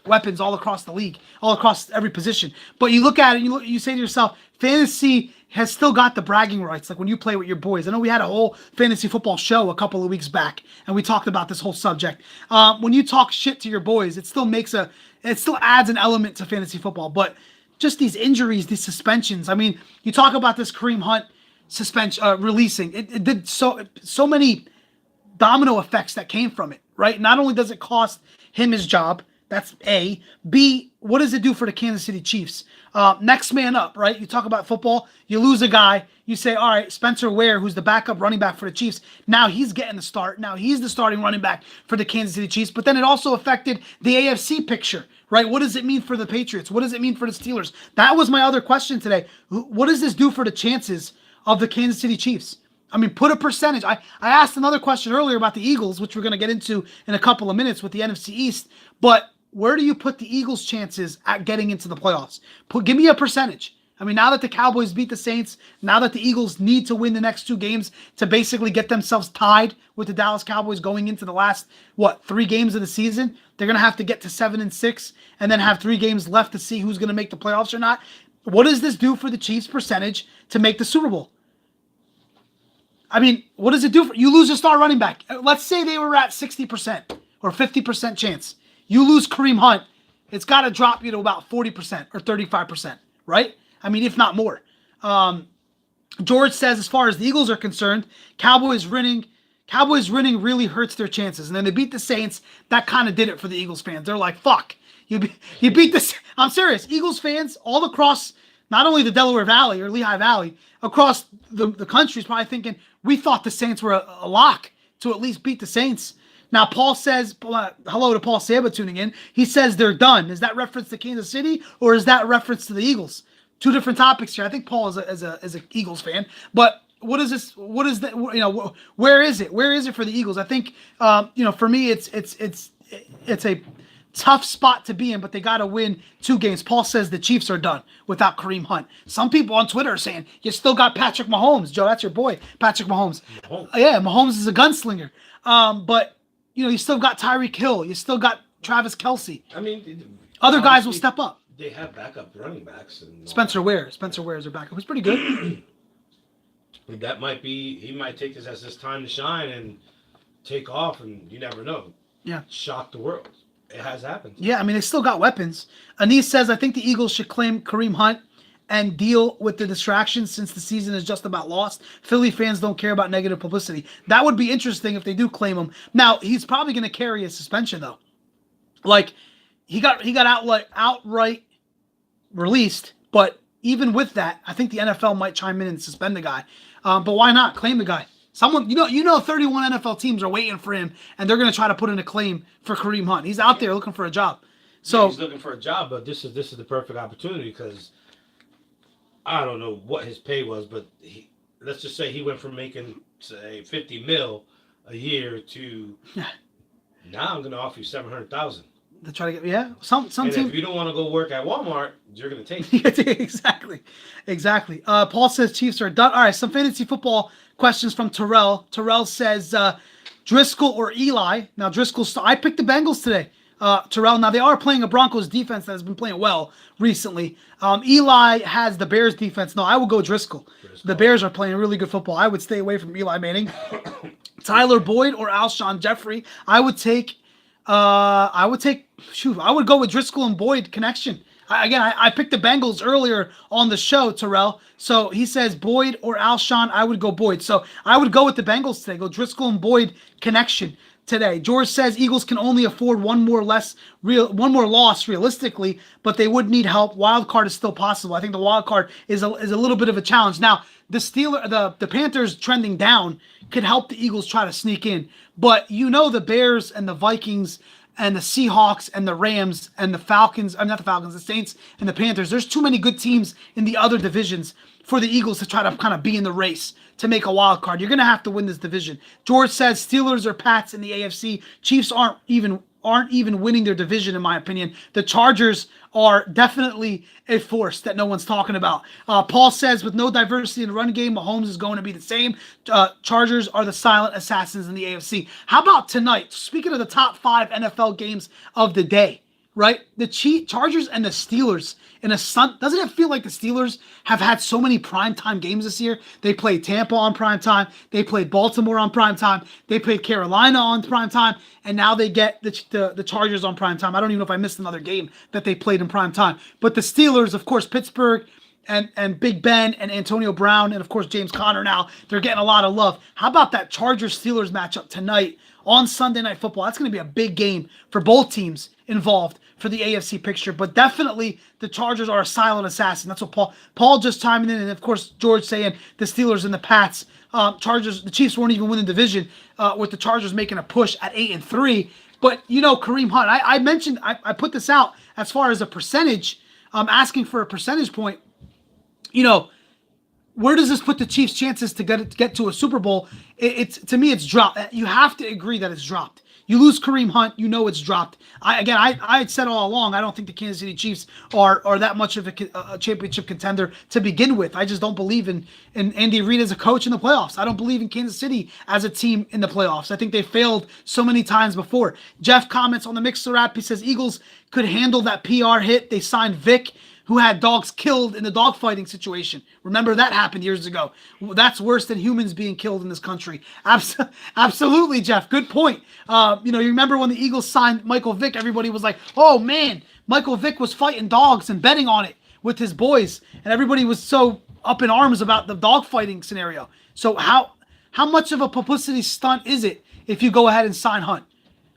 weapons all across the league, all across every position. But you look at it, you say to yourself, fantasy has still got the bragging rights. Like when you play with your boys. I know we had a whole fantasy football show a couple of weeks back, and we talked about this whole subject. When you talk shit to your boys, it still adds an element to fantasy football. But just these injuries, these suspensions. I mean, you talk about this Kareem Hunt suspension, releasing. It did so many domino effects that came from it, right? Not only does it cost him his job, that's A. B, what does it do for the Kansas City Chiefs? Next man up, right? You talk about football, you lose a guy, you say, all right, Spencer Ware, who's the backup running back for the Chiefs, now he's getting the start. Now he's the starting running back for the Kansas City Chiefs. But then it also affected the AFC picture, right? What does it mean for the Patriots? What does it mean for the Steelers? That was my other question today. What does this do for the chances of the Kansas City Chiefs? I mean, put a percentage. I asked another question earlier about the Eagles, which we're going to get into in a couple of minutes with the NFC East. But where do you put the Eagles' chances at getting into the playoffs? Give me a percentage. I mean, now that the Cowboys beat the Saints, now that the Eagles need to win the next 2 games to basically get themselves tied with the Dallas Cowboys going into the last, 3 games of the season, they're going to have to get to 7-6 and then have 3 games left to see who's going to make the playoffs or not. What does this do for the Chiefs' percentage to make the Super Bowl? I mean, what does it do for you? Lose a star running back. Let's say they were at 60% or 50% chance. You lose Kareem Hunt, it's got to drop you to about 40% or 35%, right? I mean, if not more. George says, as far as the Eagles are concerned, Cowboys winning really hurts their chances. And then they beat the Saints. That kind of did it for the Eagles fans. They're like, fuck, you beat this. I'm serious. Eagles fans all across not only the Delaware Valley or Lehigh Valley, across the country is probably thinking, we thought the Saints were a lock to at least beat the Saints. Now, Paul says, hello to Paul Saba tuning in. He says they're done. Is that reference to Kansas City or is that reference to the Eagles? 2 different topics here. I think Paul is a Eagles fan. But what is this? What is that? Where is it? Where is it for the Eagles? I think, for me, it's a tough spot to be in, but they got to win 2 games. Paul says the Chiefs are done without Kareem Hunt. Some people on Twitter are saying, you still got Patrick Mahomes. Joe, that's your boy, Patrick Mahomes. Yeah, Mahomes is a gunslinger. But, you still got Tyreek Hill. You still got Travis Kelce. I mean, other guys will step up. They have backup running backs. And Spencer Ware is their backup. He's pretty good. That might be, he might take this as his time to shine and take off, and you never know. Yeah. Shock the world. It has happened. Yeah, I mean, they still got weapons. Anise says, I think the Eagles should claim Kareem Hunt and deal with the distractions since the season is just about lost. Philly fans don't care about negative publicity. That would be interesting if they do claim him. Now, he's probably going to carry a suspension, though. Like, he got outright released, but even with that, I think the NFL might chime in and suspend the guy. But why not claim the guy? Someone, 31 NFL teams are waiting for him, and they're going to try to put in a claim for Kareem Hunt. He's out there looking for a job. So he's looking for a job, but this is the perfect opportunity because I don't know what his pay was, but let's just say he went from making, say, $50 million a year to now I'm going to offer you $700,000. To try to get some and team. If you don't want to go work at Walmart, you're going to take it. Exactly. Paul says Chiefs are done. All right, some fantasy football questions from Terrell. Terrell says Driscoll or Eli. Now Driscoll, I picked the Bengals today. Terrell. Now they are playing a Broncos defense that has been playing well recently. Eli has the Bears defense. No, I would go Driscoll. The Bears are playing really good football. I would stay away from Eli Manning. Tyler Boyd or Alshon Jeffrey. I would go with Driscoll and Boyd connection. I picked the Bengals earlier on the show, Terrell. So he says Boyd or Alshon. I would go Boyd. So I would go with the Bengals today. Go Driscoll and Boyd connection today. George says Eagles can only afford one more loss realistically, but they would need help. Wild card is still possible. I think the wild card is a little bit of a challenge. Now, the Panthers trending down could help the Eagles try to sneak in. But the Bears and the Vikings and the Seahawks and the Rams and the Falcons, not the Falcons, the Saints and the Panthers, there's too many good teams in the other divisions for the Eagles to try to kind of be in the race to make a wild card. You're going to have to win this division. George says Steelers or Pats in the AFC. Chiefs aren't even winning their division, in my opinion. The Chargers are definitely a force that no one's talking about. Paul says, with no diversity in the run game, Mahomes is going to be the same. Chargers are the silent assassins in the AFC. How about tonight? Speaking of the top 5 NFL games of the day, right? The Chargers and the Steelers in a sun. Doesn't it feel like the Steelers have had so many primetime games this year? They played Tampa on primetime. They played Baltimore on primetime. They played Carolina on primetime. And now they get the Chargers on primetime. I don't even know if I missed another game that they played in primetime. But the Steelers, of course, Pittsburgh, and Big Ben and Antonio Brown and, of course, James Conner now. They're getting a lot of love. How about that Chargers-Steelers matchup tonight on Sunday Night Football? That's going to be a big game for both teams involved for the AFC picture. But definitely the Chargers are a silent assassin. That's what Paul just chiming in. And, of course, George saying the Steelers and the Pats. The Chiefs weren't even winning division with the Chargers making a push at 8-3. But, Kareem Hunt, I mentioned, I put this out as far as a percentage, asking for a percentage point. Where does this put the Chiefs' chances to get to a Super Bowl? To me, it's dropped. You have to agree that it's dropped. You lose Kareem Hunt, it's dropped. I said all along, I don't think the Kansas City Chiefs are that much of a championship contender to begin with. I just don't believe in Andy Reid as a coach in the playoffs. I don't believe in Kansas City as a team in the playoffs. I think they failed so many times before. Jeff comments on the Mixer app. He says Eagles could handle that PR hit. They signed Vic, who had dogs killed in the dogfighting situation. Remember that happened years ago. That's worse than humans being killed in this country. Absolutely, Jeff. Good point. You remember when the Eagles signed Michael Vick, everybody was like, oh man, Michael Vick was fighting dogs and betting on it with his boys. And everybody was so up in arms about the dogfighting scenario. So how much of a publicity stunt is it if you go ahead and sign Hunt?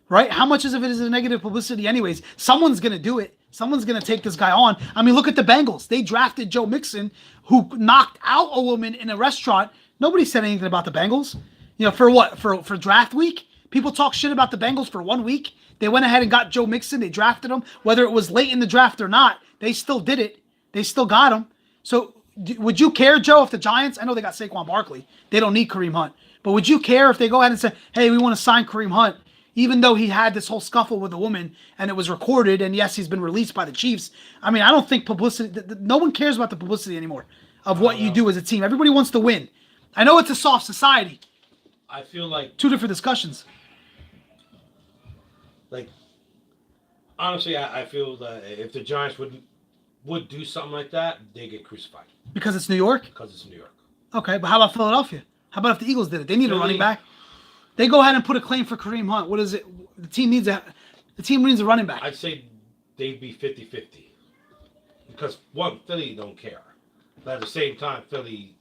Right? How much of it is a negative publicity anyways? Someone's going to do it. Someone's going to take this guy on. I mean, look at the Bengals. They drafted Joe Mixon, who knocked out a woman in a restaurant. Nobody said anything about the Bengals. For what? For draft week? People talk shit about the Bengals for 1 week. They went ahead and got Joe Mixon. They drafted him. Whether it was late in the draft or not, they still did it. They still got him. So would you care, Joe, if the Giants, I know they got Saquon Barkley. They don't need Kareem Hunt. But would you care if they go ahead and say, hey, we want to sign Kareem Hunt? Even though he had this whole scuffle with a woman and it was recorded, and yes, he's been released by the Chiefs. I mean, I don't think publicity, no one cares about the publicity anymore of what you do as a team. Everybody wants to win. I know it's a soft society. I feel like two different discussions. Like, honestly, I feel that if the Giants would do something like that, they get crucified. Because it's New York? Because it's New York. Okay, but how about Philadelphia? How about if the Eagles did it? They need a running back. They go ahead and put a claim for Kareem Hunt. What is it? The team needs a running back. I'd say they'd be 50-50. Because, one, Philly don't care. But at the same time, Philly...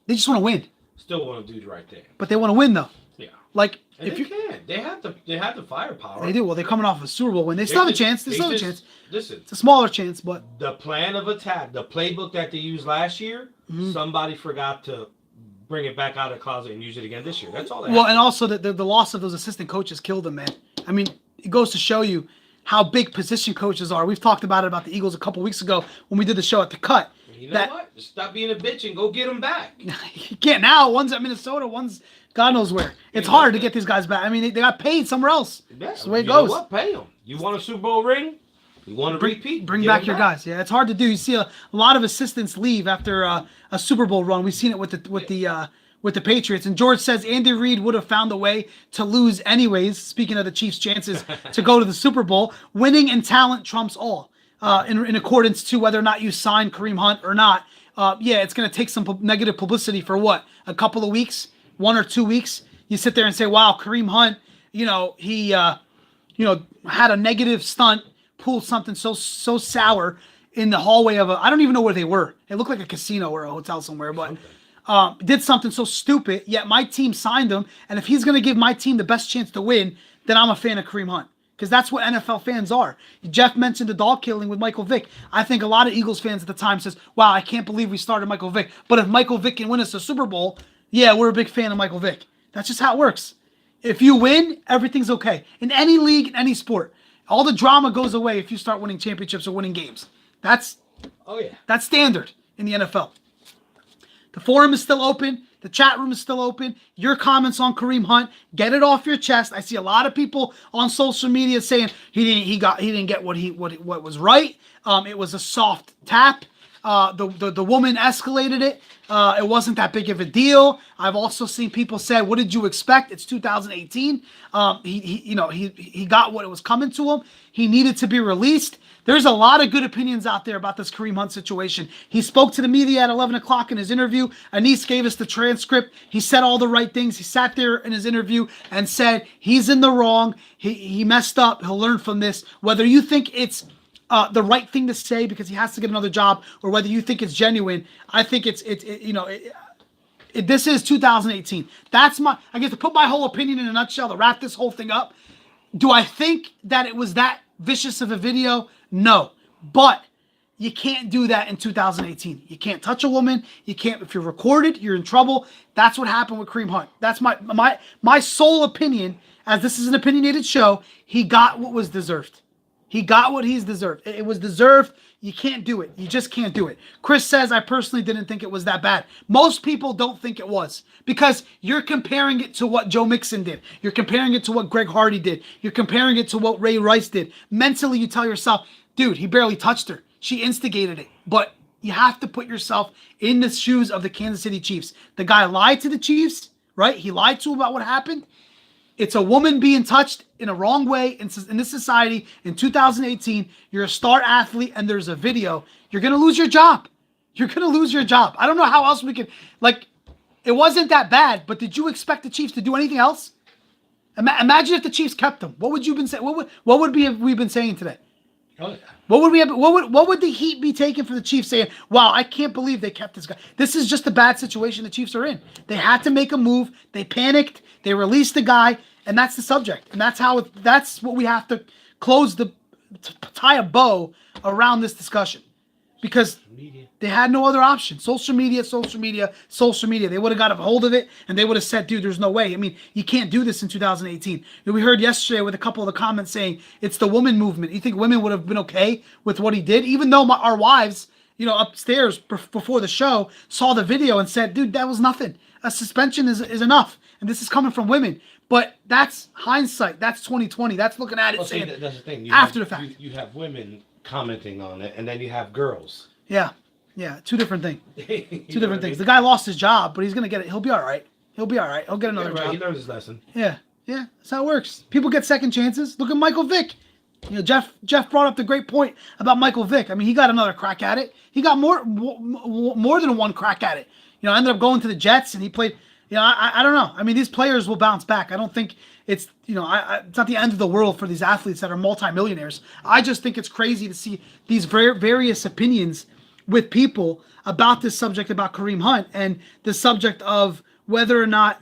They just want to win. Still want to do the right thing. But they want to win, though. Yeah. Like, and they can. They have the firepower. They do. Well, they're coming off a Super Bowl win. They still have a chance. They still have a chance. Listen. It's a smaller chance, but... The plan of attack, the playbook that they used last year, somebody forgot to bring it back out of the closet and use it again this year. That's all. Well, and also the loss of those assistant coaches killed them, man. I mean, it goes to show you how big position coaches are. We've talked about the Eagles a couple weeks ago when we did the show at the Cut. You know what? Just stop being a bitch and go get them back. You can't now. One's at Minnesota, one's God knows where. It's hard to get these guys back. I mean, they got paid somewhere else. That's the way it goes. Know what? Pay them. You want a Super Bowl ring? You want to repeat? Bring back your guys. Yeah, it's hard to do. You see a lot of assistants leave after a Super Bowl run. We've seen it with the Patriots. And George says Andy Reid would have found a way to lose anyways. Speaking of the Chiefs' chances to go to the Super Bowl, winning and talent trumps all. In accordance to whether or not you sign Kareem Hunt or not. It's going to take some negative publicity for what? A couple of weeks? 1 or 2 weeks? You sit there and say, wow, Kareem Hunt, he had a negative stunt, pulled something so sour in the hallway of I don't even know where they were. It looked like a casino or a hotel somewhere, but did something so stupid, yet my team signed him, and if he's going to give my team the best chance to win, then I'm a fan of Kareem Hunt. Because that's what NFL fans are. Jeff mentioned the dog killing with Michael Vick. I think a lot of Eagles fans at the time says, wow, I can't believe we started Michael Vick. But if Michael Vick can win us a Super Bowl, yeah, we're a big fan of Michael Vick. That's just how it works. If you win, everything's okay. In any league, in any sport, all the drama goes away if you start winning championships or winning games. That's standard in the NFL. The forum is still open. The chat room is still open. Your comments on Kareem Hunt, get it off your chest. I see a lot of people on social media saying he didn't get what was right. It was a soft tap. The woman escalated it. It wasn't that big of a deal. I've also seen people say, "What did you expect? It's 2018." He got what it was coming to him. He needed to be released. There's a lot of good opinions out there about this Kareem Hunt situation. He spoke to the media at 11 o'clock in his interview. Anise gave us the transcript. He said all the right things. He sat there in his interview and said he's in the wrong. He messed up. He'll learn from this. Whether you think it's the right thing to say because he has to get another job, or whether you think it's genuine. I think this is 2018. That's I guess to put my whole opinion in a nutshell, to wrap this whole thing up. Do I think that it was that vicious of a video? No. But you can't do that in 2018. You can't touch a woman. You can't, if you're recorded, you're in trouble. That's what happened with Kareem Hunt. That's my sole opinion, as this is an opinionated show. He got what was deserved. He got what he's deserved. It was deserved. You can't do it. You just can't do it. Chris says, I personally didn't think it was that bad. Most people don't think it was because you're comparing it to what Joe Mixon did. You're comparing it to what Greg Hardy did. You're comparing it to what Ray Rice did. Mentally, you tell yourself, dude, he barely touched her. She instigated it. But you have to put yourself in the shoes of the Kansas City Chiefs. The guy lied to the Chiefs, right? He lied to them about what happened. It's a woman being touched in a wrong way in this society in 2018. You're a star athlete and there's a video. You're going to lose your job. You're going to lose your job. I don't know how else we could, it wasn't that bad, but did you expect the Chiefs to do anything else? Imagine if the Chiefs kept them. What would you been saying? What would we been saying today? Oh, yeah. What would the heat be taking for the Chiefs saying, wow, I can't believe they kept this guy. This is just a bad situation the Chiefs are in. They had to make a move. They panicked. They released the guy, and that's the subject. And that's what we have to tie a bow around this discussion. Because they had no other option. Social media. They would have got a hold of it, and they would have said, dude, there's no way. I mean, you can't do this in 2018. And we heard yesterday with a couple of the comments saying it's the woman movement. You think women would have been okay with what he did? Even though our wives, upstairs before the show saw the video and said, dude, that was nothing. A suspension is enough. And this is coming from women. But that's hindsight. That's 2020. That's looking at it saying that's the thing. After the fact. You have women commenting on it, and then you have girls. Yeah. Two different things. Two different things. The guy lost his job, but he's gonna get it. He'll be all right. He'll get another job. He learned his lesson. Yeah. That's how it works. People get second chances. Look at Michael Vick. Jeff brought up the great point about Michael Vick. I mean, he got another crack at it. He got more than one crack at it. Ended up going to the Jets, and he played. I don't know. I mean, these players will bounce back. I don't think it's, it's not the end of the world for these athletes that are multimillionaires. I just think it's crazy to see these various opinions with people about this subject about Kareem Hunt and the subject of whether or not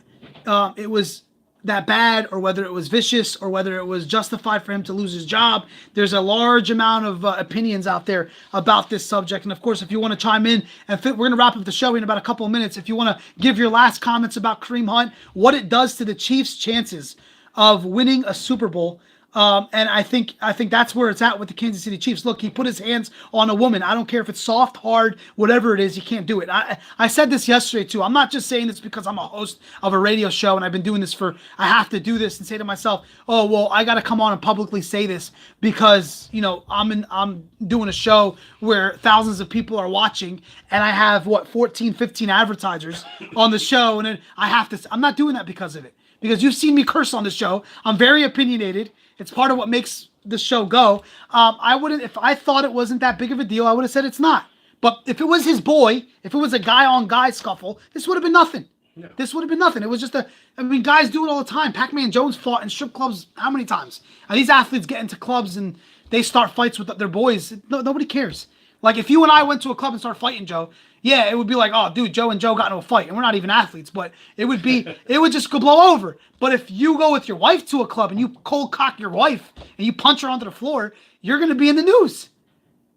it was that bad or whether it was vicious or whether it was justified for him to lose his job. There's a large amount of opinions out there about this subject. And of course, if you want to chime in, and we're going to wrap up the show in about a couple of minutes. If you want to give your last comments about Kareem Hunt, what it does to the Chiefs' chances of winning a Super Bowl. And I think that's where it's at with the Kansas City Chiefs. Look, he put his hands on a woman. I don't care if it's soft, hard, whatever it is, you can't do it. I said this yesterday too. I'm not just saying this because I'm a host of a radio show and I've been doing this I have to do this and say to myself, oh, well, I got to come on and publicly say this because, I'm doing a show where thousands of people are watching and I have 14, 15 advertisers on the show. And then I'm not doing that because of it. Because you've seen me curse on the show. I'm very opinionated. It's part of what makes the show go. If I thought it wasn't that big of a deal, I would have said it's not. But if it was his boy, if it was a guy-on-guy scuffle, this would have been nothing. Yeah. This would have been nothing. It was just guys do it all the time. Pac-Man Jones fought in strip clubs how many times? And these athletes get into clubs and they start fights with their boys. Nobody cares. Like if you and I went to a club and started fighting, Joe, yeah, it would be like, oh, dude, Joe and Joe got into a fight, and we're not even athletes, but it would just go blow over. But if you go with your wife to a club and you cold cock your wife and you punch her onto the floor, you're going to be in the news.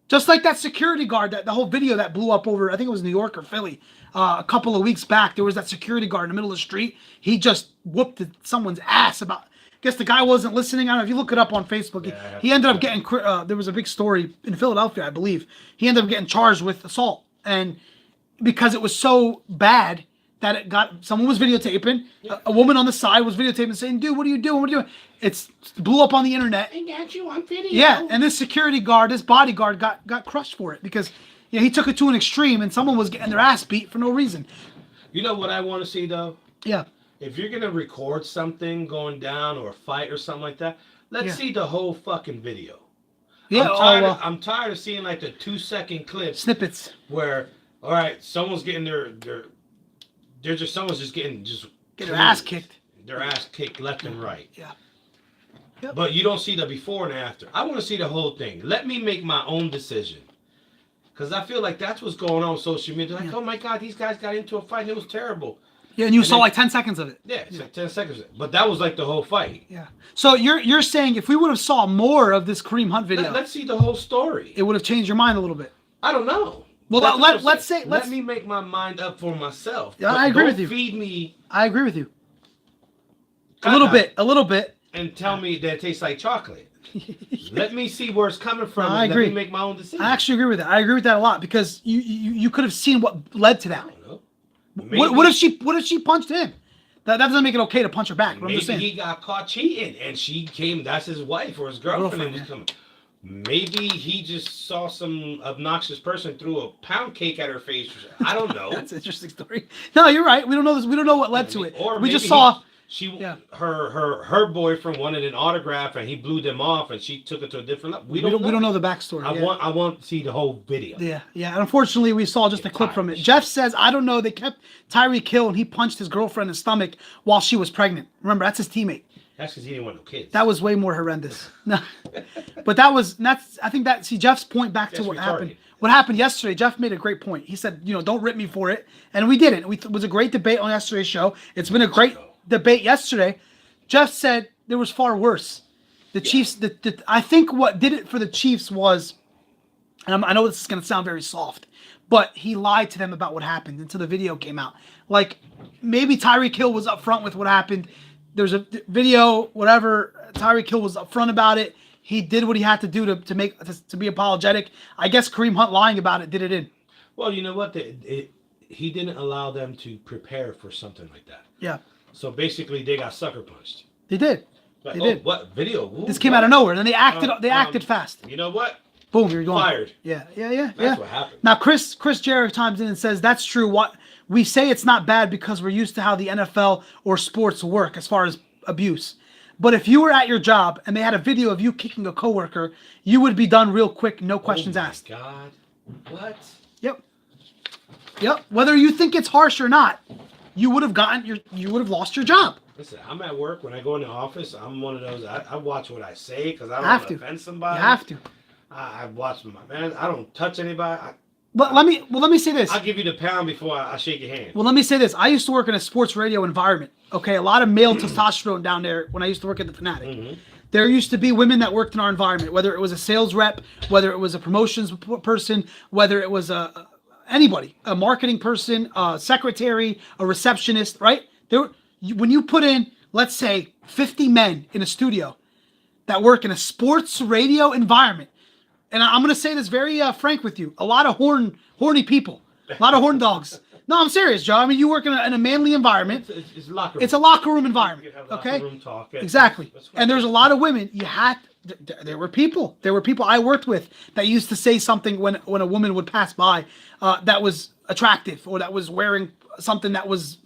Just like that security guard, the whole video that blew up over, I think it was New York or Philly, a couple of weeks back. There was that security guard in the middle of the street. He just whooped someone's ass I guess the guy wasn't listening. I don't know if you look it up on Facebook. He ended up getting, there was a big story in Philadelphia, I believe. He ended up getting charged with assault. And because it was so bad that someone was videotaping, a woman on the side was videotaping saying, dude, what are you doing? What are you doing? It blew up on the internet. I got you on video. Yeah, and this security guard, this bodyguard got crushed for it because he took it to an extreme and someone was getting their ass beat for no reason. You know what I want to see, though? Yeah. If you're going to record something going down or a fight or something like that, let's see the whole fucking video. Yeah, I'm tired of seeing like the 2-second clips. Snippets. Where, all right, someone's getting someone's just getting their ass kicked. Their ass kicked left and right. Yeah. Yep. But you don't see the before and after. I want to see the whole thing. Let me make my own decision. Because I feel like that's what's going on social media. Like, oh my God, these guys got into a fight and it was terrible. Yeah, and you saw like 10 seconds of it. Yeah, it's like 10 seconds. But that was like the whole fight. Yeah. So you're saying if we would have saw more of this Kareem Hunt video, let's see the whole story. It would have changed your mind a little bit. I don't know. Well, let's say let me make my mind up for myself. Yeah, I agree with you. Feed me. I agree with you. A little bit. And tell me that it tastes like chocolate. Let me see where it's coming from. I agree. Let me make my own decision. I actually agree with that. I agree with that a lot because you could have seen what led to that. I don't know. What if she punched him? That doesn't make it okay to punch her back. Maybe he got caught cheating and she came. That's his wife or his girlfriend. Was coming. Maybe he just saw some obnoxious person threw a pound cake at her face. I don't know. That's an interesting story. No, you're right. We don't know this. We don't know what led to it. Or we just saw. Her boyfriend wanted an autograph and he blew them off and she took it to a different level. We don't know the backstory. I want to see the whole video. Yeah. And unfortunately, we saw just a clip from it. Jeff says, I don't know. They kept Tyreek Hill and he punched his girlfriend in the stomach while she was pregnant. Remember, that's his teammate. That's because he didn't want no kids. That was way more horrendous. No, but I think Jeff's point back to what happened. What happened yesterday? Jeff made a great point. He said, don't rip me for it, and we didn't. It was a great debate on yesterday's show. It's been a great debate yesterday. Jeff said there was far worse. The Chiefs. I think what did it for the Chiefs was, and I know this is going to sound very soft, but he lied to them about what happened until the video came out. Like maybe Tyreek Hill was upfront with what happened. There's a video, whatever. Tyreek Hill was upfront about it. He did what he had to do to be apologetic. I guess Kareem Hunt lying about it did it in. Well, you know what? He didn't allow them to prepare for something like that. Yeah. So basically, they got sucker punched. They did. Like, they did. What video? This came out of nowhere, and they acted fast. You know what? Boom, you're going. Fired. Yeah. That's what happened. Now, Chris Jarrett chimes in and says that's true. What we say it's not bad because we're used to how the NFL or sports work as far as abuse. But if you were at your job and they had a video of you kicking a coworker, you would be done real quick, no questions asked. Oh my God. What? Yep. Whether you think it's harsh or not, you would have lost your job. Listen, I'm at work. When I go in the office, I'm one of those. I watch what I say because I don't want to offend somebody. You have to. I watch my man. I don't touch anybody. But let me say this. I'll give you the pound before I shake your hand. Well, let me say this. I used to work in a sports radio environment. Okay, a lot of male testosterone down there when I used to work at the Fanatic. Mm-hmm. There used to be women that worked in our environment, whether it was a sales rep, whether it was a promotions person, whether it was anybody, a marketing person, a secretary, a receptionist, right? When you put in, let's say, 50 men in a studio that work in a sports radio environment, and I'm going to say this very frank with you, a lot of horny people, a lot of horn dogs. No, I'm serious, Joe. I mean, you work in a manly environment. It's a locker room. It's a locker room environment. Okay. Locker room talk. Exactly. And there's a lot of women. There were people I worked with that used to say something when a woman would pass by that was attractive or that was wearing something that was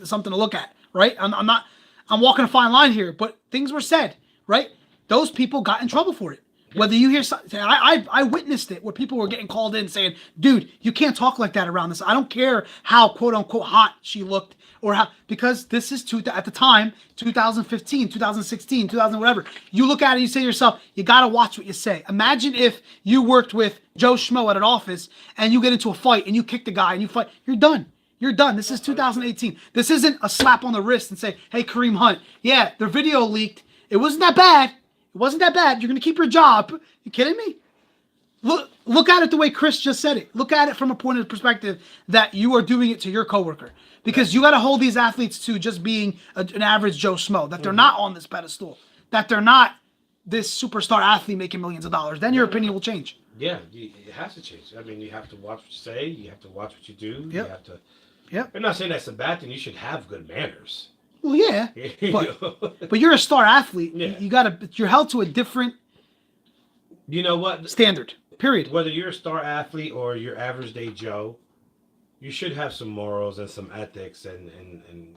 something to look at. Right. I'm walking a fine line here, but things were said. Right. Those people got in trouble for it. Whether you hear something, I witnessed it where people were getting called in saying, dude, you can't talk like that around this. I don't care how quote unquote hot she looked or how, because this is at the time, 2015, 2016, 2000, whatever. You look at it, you say to yourself, you got to watch what you say. Imagine if you worked with Joe Schmo at an office and you get into a fight and you kick the guy and you fight, you're done. You're done. This is 2018. This isn't a slap on the wrist and say, hey, Kareem Hunt, yeah, their video leaked. It wasn't that bad. It wasn't that bad. You're going to keep your job. You kidding me? Look at it the way Chris just said it. Look at it from a point of perspective that you are doing it to your coworker. Because you got to hold these athletes to just being an average Joe Schmo. That they're not on this pedestal. That they're not this superstar athlete making millions of dollars. Then your opinion will change. Yeah, it has to change. I mean, you have to watch what you say. You have to watch what you do. Yep. You have to. Yep. I'm not saying that's a bad thing. You should have good manners. Well, yeah, but you're a star athlete. Yeah. You're held to a different. You know what? Standard. Period. Whether you're a star athlete or your average day Joe, you should have some morals and some ethics and.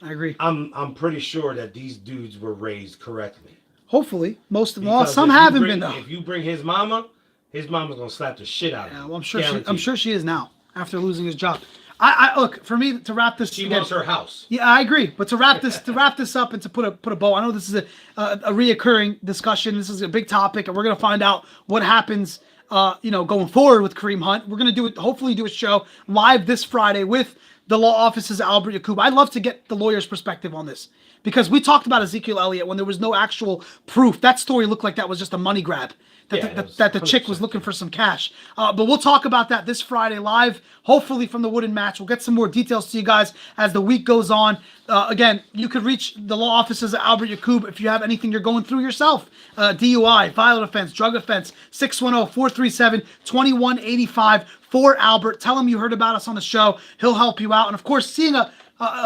I agree. I'm pretty sure that these dudes were raised correctly. Hopefully, most of them. Well, some haven't been though. If you bring his mama's gonna slap the shit out of him. Well, I'm sure she is now after losing his job. I look, for me to wrap this. She wants her house. Yeah, I agree. But to wrap this up and to put a bow. I know this is a reoccurring discussion. This is a big topic, and we're gonna find out what happens. Going forward with Kareem Hunt. We're gonna hopefully do a show live this Friday with the law offices of Albert Yacub. I'd love to get the lawyer's perspective on this because we talked about Ezekiel Elliott when there was no actual proof. That story looked like that was just a money grab. That the chick was looking for some cash. But we'll talk about that this Friday live, hopefully from the Wooden Match. We'll get some more details to you guys as the week goes on. Again, you could reach the law offices of Albert Yacub if you have anything you're going through yourself. DUI, violent offense, drug offense, 610-437-2185 for Albert. Tell him you heard about us on the show. He'll help you out. And of course, seeing a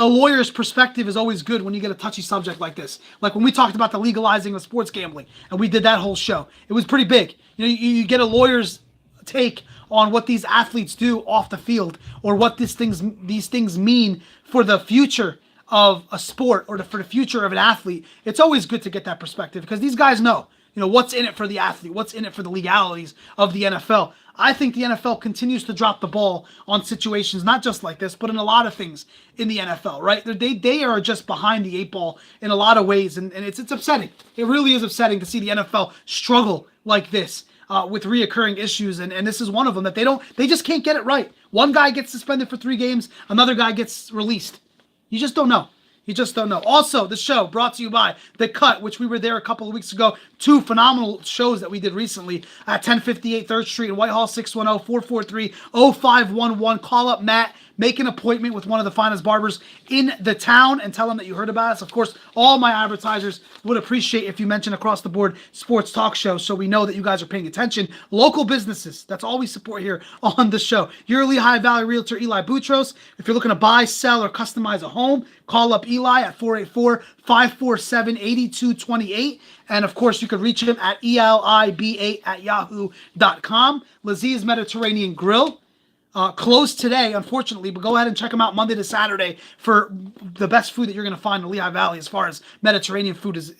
lawyer's perspective is always good when you get a touchy subject like this. Like when we talked about the legalizing of sports gambling, and we did that whole show. It was pretty big. You get a lawyer's take on what these athletes do off the field, or what these things mean for the future of a sport, or for the future of an athlete. It's always good to get that perspective because these guys know, what's in it for the athlete, what's in it for the legalities of the NFL. I think the NFL continues to drop the ball on situations, not just like this, but in a lot of things in the NFL, right? They are just behind the eight ball in a lot of ways, and it's upsetting. It really is upsetting to see the NFL struggle like this with reoccurring issues, and this is one of them that they just can't get it right. One guy gets suspended for 3 games, another guy gets released. You just don't know. You just don't know. Also, the show brought to you by The Cut, which we were there a couple of weeks ago. 2 phenomenal shows that we did recently at 1058 3rd Street in Whitehall, 610-443-0511. Call up Matt. Make an appointment with one of the finest barbers in the town and tell them that you heard about us. Of course, all my advertisers would appreciate if you mention across the board sports talk show so we know that you guys are paying attention. Local businesses, that's all we support here on the show. Your Lehigh Valley Realtor Eli Boutros. If you're looking to buy, sell, or customize a home, call up Eli at 484-547-8228. And of course, you can reach him at elib8@yahoo.com. Laziz Mediterranean Grill. Closed today, unfortunately, but go ahead and check them out Monday to Saturday for the best food that you're going to find in the Lehigh Valley as far as Mediterranean food is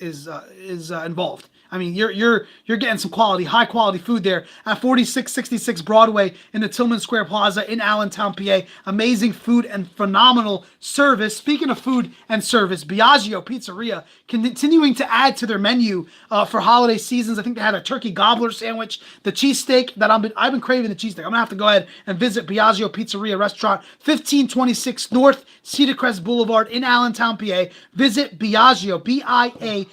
involved. I mean, you're getting some high quality food there at 4666 Broadway in the Tillman Square Plaza in Allentown, PA. Amazing food and phenomenal service. Speaking of food and service, Biagio Pizzeria continuing to add to their menu for holiday seasons. I think they had a turkey gobbler sandwich, the cheesesteak that I've been craving the cheesesteak. I'm gonna have to go ahead and visit Biagio Pizzeria Restaurant, 1526 North Cedar Crest Boulevard in Allentown, PA. Visit Biagio, BIAGGIO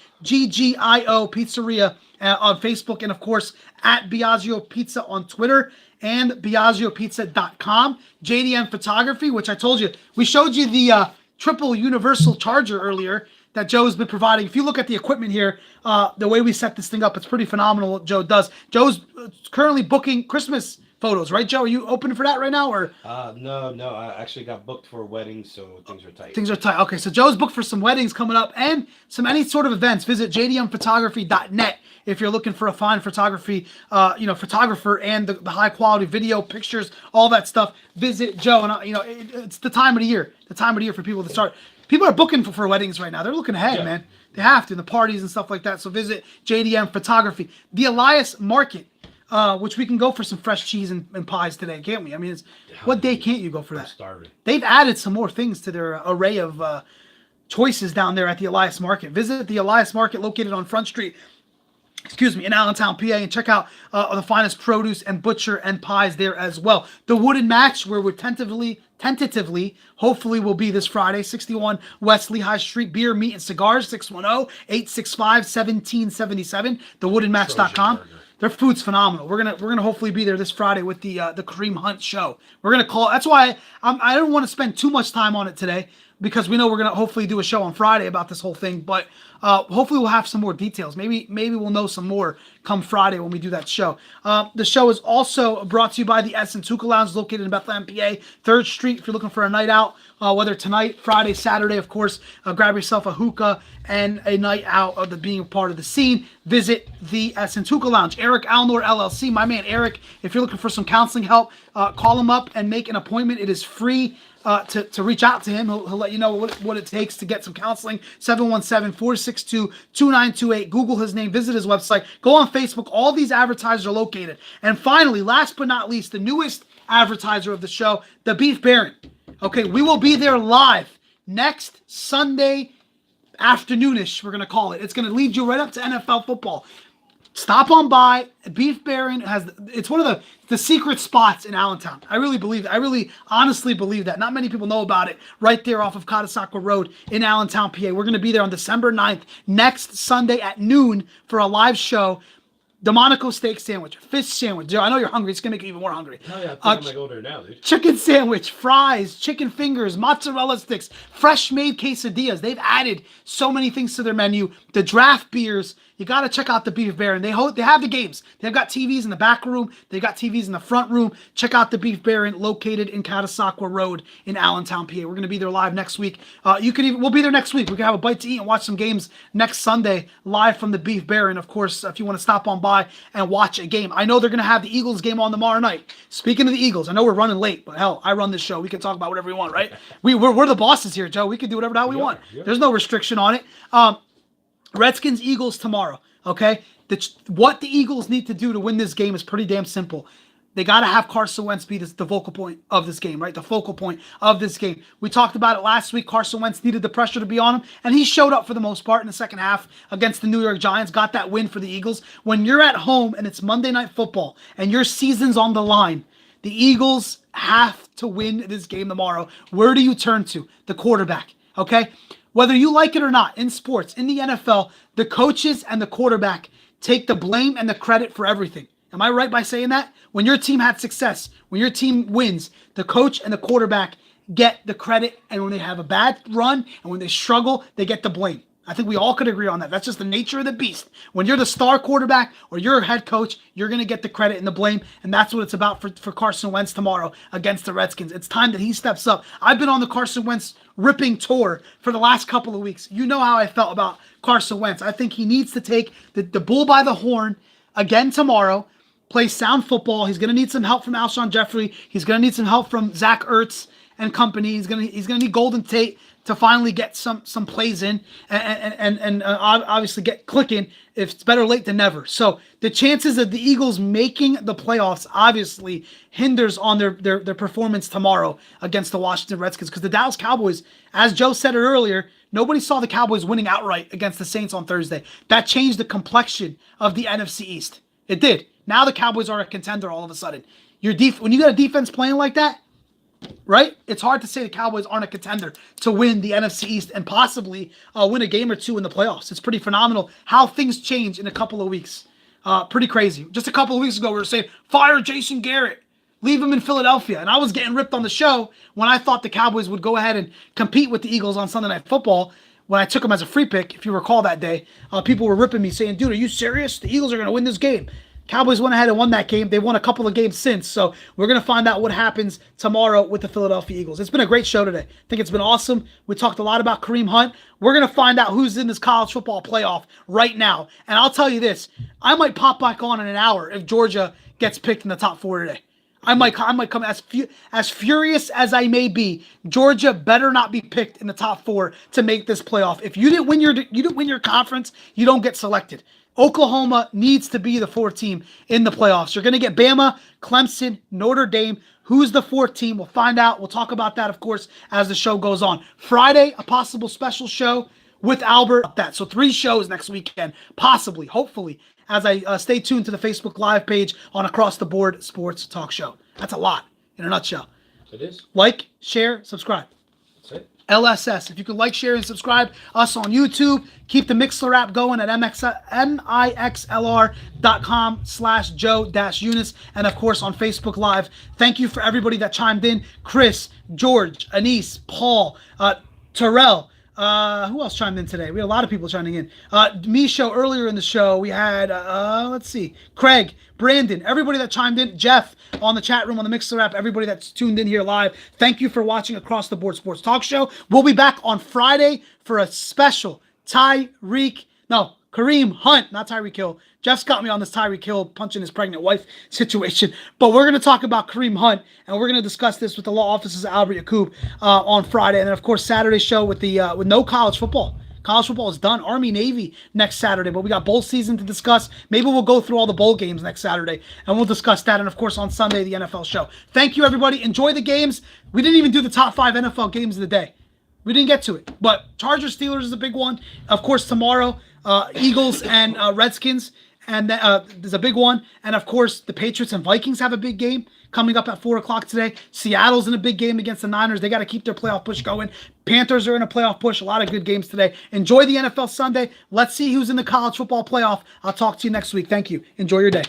Pizzeria on Facebook, and of course at Biagio Pizza on Twitter and BiagioPizza.com. JDM Photography, which I told you, we showed you the triple universal charger earlier that Joe's been providing. If you look at the equipment here, the way we set this thing up, it's pretty phenomenal what Joe does. Joe's currently booking Christmas photos, right, Joe? Are you open for that right now, or? No. I actually got booked for weddings, so things are tight. Things are tight. Okay, so Joe's booked for some weddings coming up and any sort of events. Visit jdmphotography.net if you're looking for a fine photography, photographer and the high quality video, pictures, all that stuff. Visit Joe, and it's the time of the year. The time of the year for people to start. People are booking for weddings right now. They're looking ahead, man. They have to, the parties and stuff like that. So visit JDM Photography. The Elias Market. Which we can go for some fresh cheese and pies today, can't we? I mean, what day can't you go for that? I'm starving. They've added some more things to their array of choices down there at the Elias Market. Visit the Elias Market located on Front Street, in Allentown, PA, and check out the finest produce and butcher and pies there as well. The Wooden Match, where we're tentatively, hopefully will be this Friday, 61 West Lehigh Street, beer, meat, and cigars, 610-865-1777, thewoodenmatch.com. Their food's phenomenal. We're gonna hopefully be there this Friday with the Kareem Hunt show. We're gonna call. That's why I don't want to spend too much time on it today, because we know we're gonna hopefully do a show on Friday about this whole thing. But hopefully we'll have some more details. Maybe we'll know some more come Friday when we do that show. The show is also brought to you by the Hookah Lounge located in Bethlehem, PA, 3rd Street. If you're looking for a night out, whether tonight, Friday, Saturday, of course, grab yourself a hookah and a night out of being a part of the scene. Visit the Hookah Lounge. Eric Alnor LLC, my man Eric. If you're looking for some counseling help, call him up and make an appointment. It is free. To reach out to him. He'll let you know what it takes to get some counseling. 717-462-2928. Google his name. Visit his website. Go on Facebook. All these advertisers are located. And finally, last but not least, the newest advertiser of the show, the Beef Baron. Okay, we will be there live next Sunday afternoonish, we're going to call it. It's going to lead you right up to NFL football. Stop on by. Beef Baron it's one of the secret spots in Allentown. I really believe that. I really honestly believe that. Not many people know about it. Right there off of Catasauqua Road in Allentown, PA. We're going to be there on December 9th, next Sunday at noon for a live show. Delmonico steak sandwich, fish sandwich. Joe, I know you're hungry. It's going to make you even more hungry. Oh, yeah, I think I'm going to go there now, dude. Chicken sandwich, fries, chicken fingers, mozzarella sticks, fresh made quesadillas. They've added so many things to their menu. The draft beers. You got to check out the Beef Baron. They have the games. They've got TVs in the back room. They've got TVs in the front room. Check out the Beef Baron located in Catasauqua Road in Allentown, PA. We're going to be there live next week. We'll be there next week. We can have a bite to eat and watch some games next Sunday live from the Beef Baron. Of course, if you want to stop on by and watch a game. I know they're going to have the Eagles game on tomorrow night. Speaking of the Eagles, I know we're running late, but hell, I run this show. We can talk about whatever we want, right? We're the bosses here, Joe. We can do whatever the hell we want. Yeah. There's no restriction on it. Redskins, Eagles tomorrow. Okay, what the Eagles need to do to win this game is pretty damn simple. They got to have Carson Wentz be the focal point of this game, right? The focal point of this game. We talked about it last week. Carson Wentz needed the pressure to be on him, and he showed up for the most part in the second half against the New York Giants, got that win for the Eagles. When you're at home and it's Monday Night Football and your season's on the line, the Eagles have to win this game tomorrow. Where do you turn to? The quarterback, okay? Whether you like it or not, in sports, in the NFL, the coaches and the quarterback take the blame and the credit for everything. Am I right by saying that? When your team had success, when your team wins, the coach and the quarterback get the credit, and when they have a bad run and when they struggle, they get the blame. I think we all could agree on that. That's just the nature of the beast. When you're the star quarterback or you're a head coach, you're going to get the credit and the blame, and that's what it's about for Carson Wentz tomorrow against the Redskins. It's time that he steps up. I've been on the Carson Wentz ripping tour for the last couple of weeks. You know how I felt about Carson Wentz. I think he needs to take the bull by the horn again tomorrow, play sound football. He's going to need some help from Alshon Jeffrey. He's going to need some help from Zach Ertz and company. He's going to need Golden Tate to finally get some plays in and obviously get clicking. If it's better late than never. So the chances of the Eagles making the playoffs obviously hinders on their performance tomorrow against the Washington Redskins, because the Dallas Cowboys, as Joe said it earlier, nobody saw the Cowboys winning outright against the Saints on Thursday. That changed the complexion of the NFC East. It did. Now the Cowboys are a contender all of a sudden. When you got a defense playing like that, right? It's hard to say the Cowboys aren't a contender to win the NFC East and possibly win a game or two in the playoffs. It's pretty phenomenal how things change in a couple of weeks. Pretty crazy. Just a couple of weeks ago, we were saying, fire Jason Garrett, leave him in Philadelphia. And I was getting ripped on the show when I thought the Cowboys would go ahead and compete with the Eagles on Sunday Night Football. When I took them as a free pick, if you recall that day, people were ripping me saying, dude, are you serious? The Eagles are going to win this game. Cowboys went ahead and won that game. They won a couple of games since, so we're going to find out what happens tomorrow with the Philadelphia Eagles. It's been a great show today. I think it's been awesome. We talked a lot about Kareem Hunt. We're going to find out who's in this college football playoff right now. And I'll tell you this, I might pop back on in an hour if Georgia gets picked in the top 4 today. I might come as furious as I may be. Georgia better not be picked in the top 4 to make this playoff. If you didn't win your conference, you don't get selected. Oklahoma needs to be the 4th team in the playoffs. You're going to get Bama, Clemson, Notre Dame. Who's the 4th team? We'll find out. We'll talk about that, of course, as the show goes on. Friday, a possible special show with Albert. So 3 shows next weekend, possibly, hopefully, as I stay tuned to the Facebook Live page on Across the Board Sports Talk Show. That's a lot in a nutshell. It is. Like, share, subscribe. That's it. LSS. If you could like, share, and subscribe us on YouTube, keep the Mixler app going at mixlr.com/Joe-Eunice, and of course on Facebook Live. Thank you for everybody that chimed in. Chris, George, Anise, Paul, Terrell. Who else chimed in today? We had a lot of people chiming in. Me show earlier in the show, we had, let's see, Craig, Brandon, everybody that chimed in, Jeff on the chat room on the Mixer app, everybody that's tuned in here live. Thank you for watching Across the Board Sports Talk Show. We'll be back on Friday for a special Kareem Hunt, not Tyreek Hill. Jeff's got me on this Tyreek Hill punching his pregnant wife situation. But we're going to talk about Kareem Hunt, and we're going to discuss this with the law offices of Albert Yaqub on Friday. And then, of course, Saturday's show with no college football. College football is done. Army, Navy next Saturday, but we got bowl season to discuss. Maybe we'll go through all the bowl games next Saturday, and we'll discuss that. And, of course, on Sunday, the NFL show. Thank you, everybody. Enjoy the games. We didn't even do the top 5 NFL games of the day. We didn't get to it, but Chargers-Steelers is a big one. Of course, tomorrow, Eagles and Redskins, and there's a big one. And, of course, the Patriots and Vikings have a big game coming up at 4 o'clock today. Seattle's in a big game against the Niners. They got to keep their playoff push going. Panthers are in a playoff push. A lot of good games today. Enjoy the NFL Sunday. Let's see who's in the college football playoff. I'll talk to you next week. Thank you. Enjoy your day.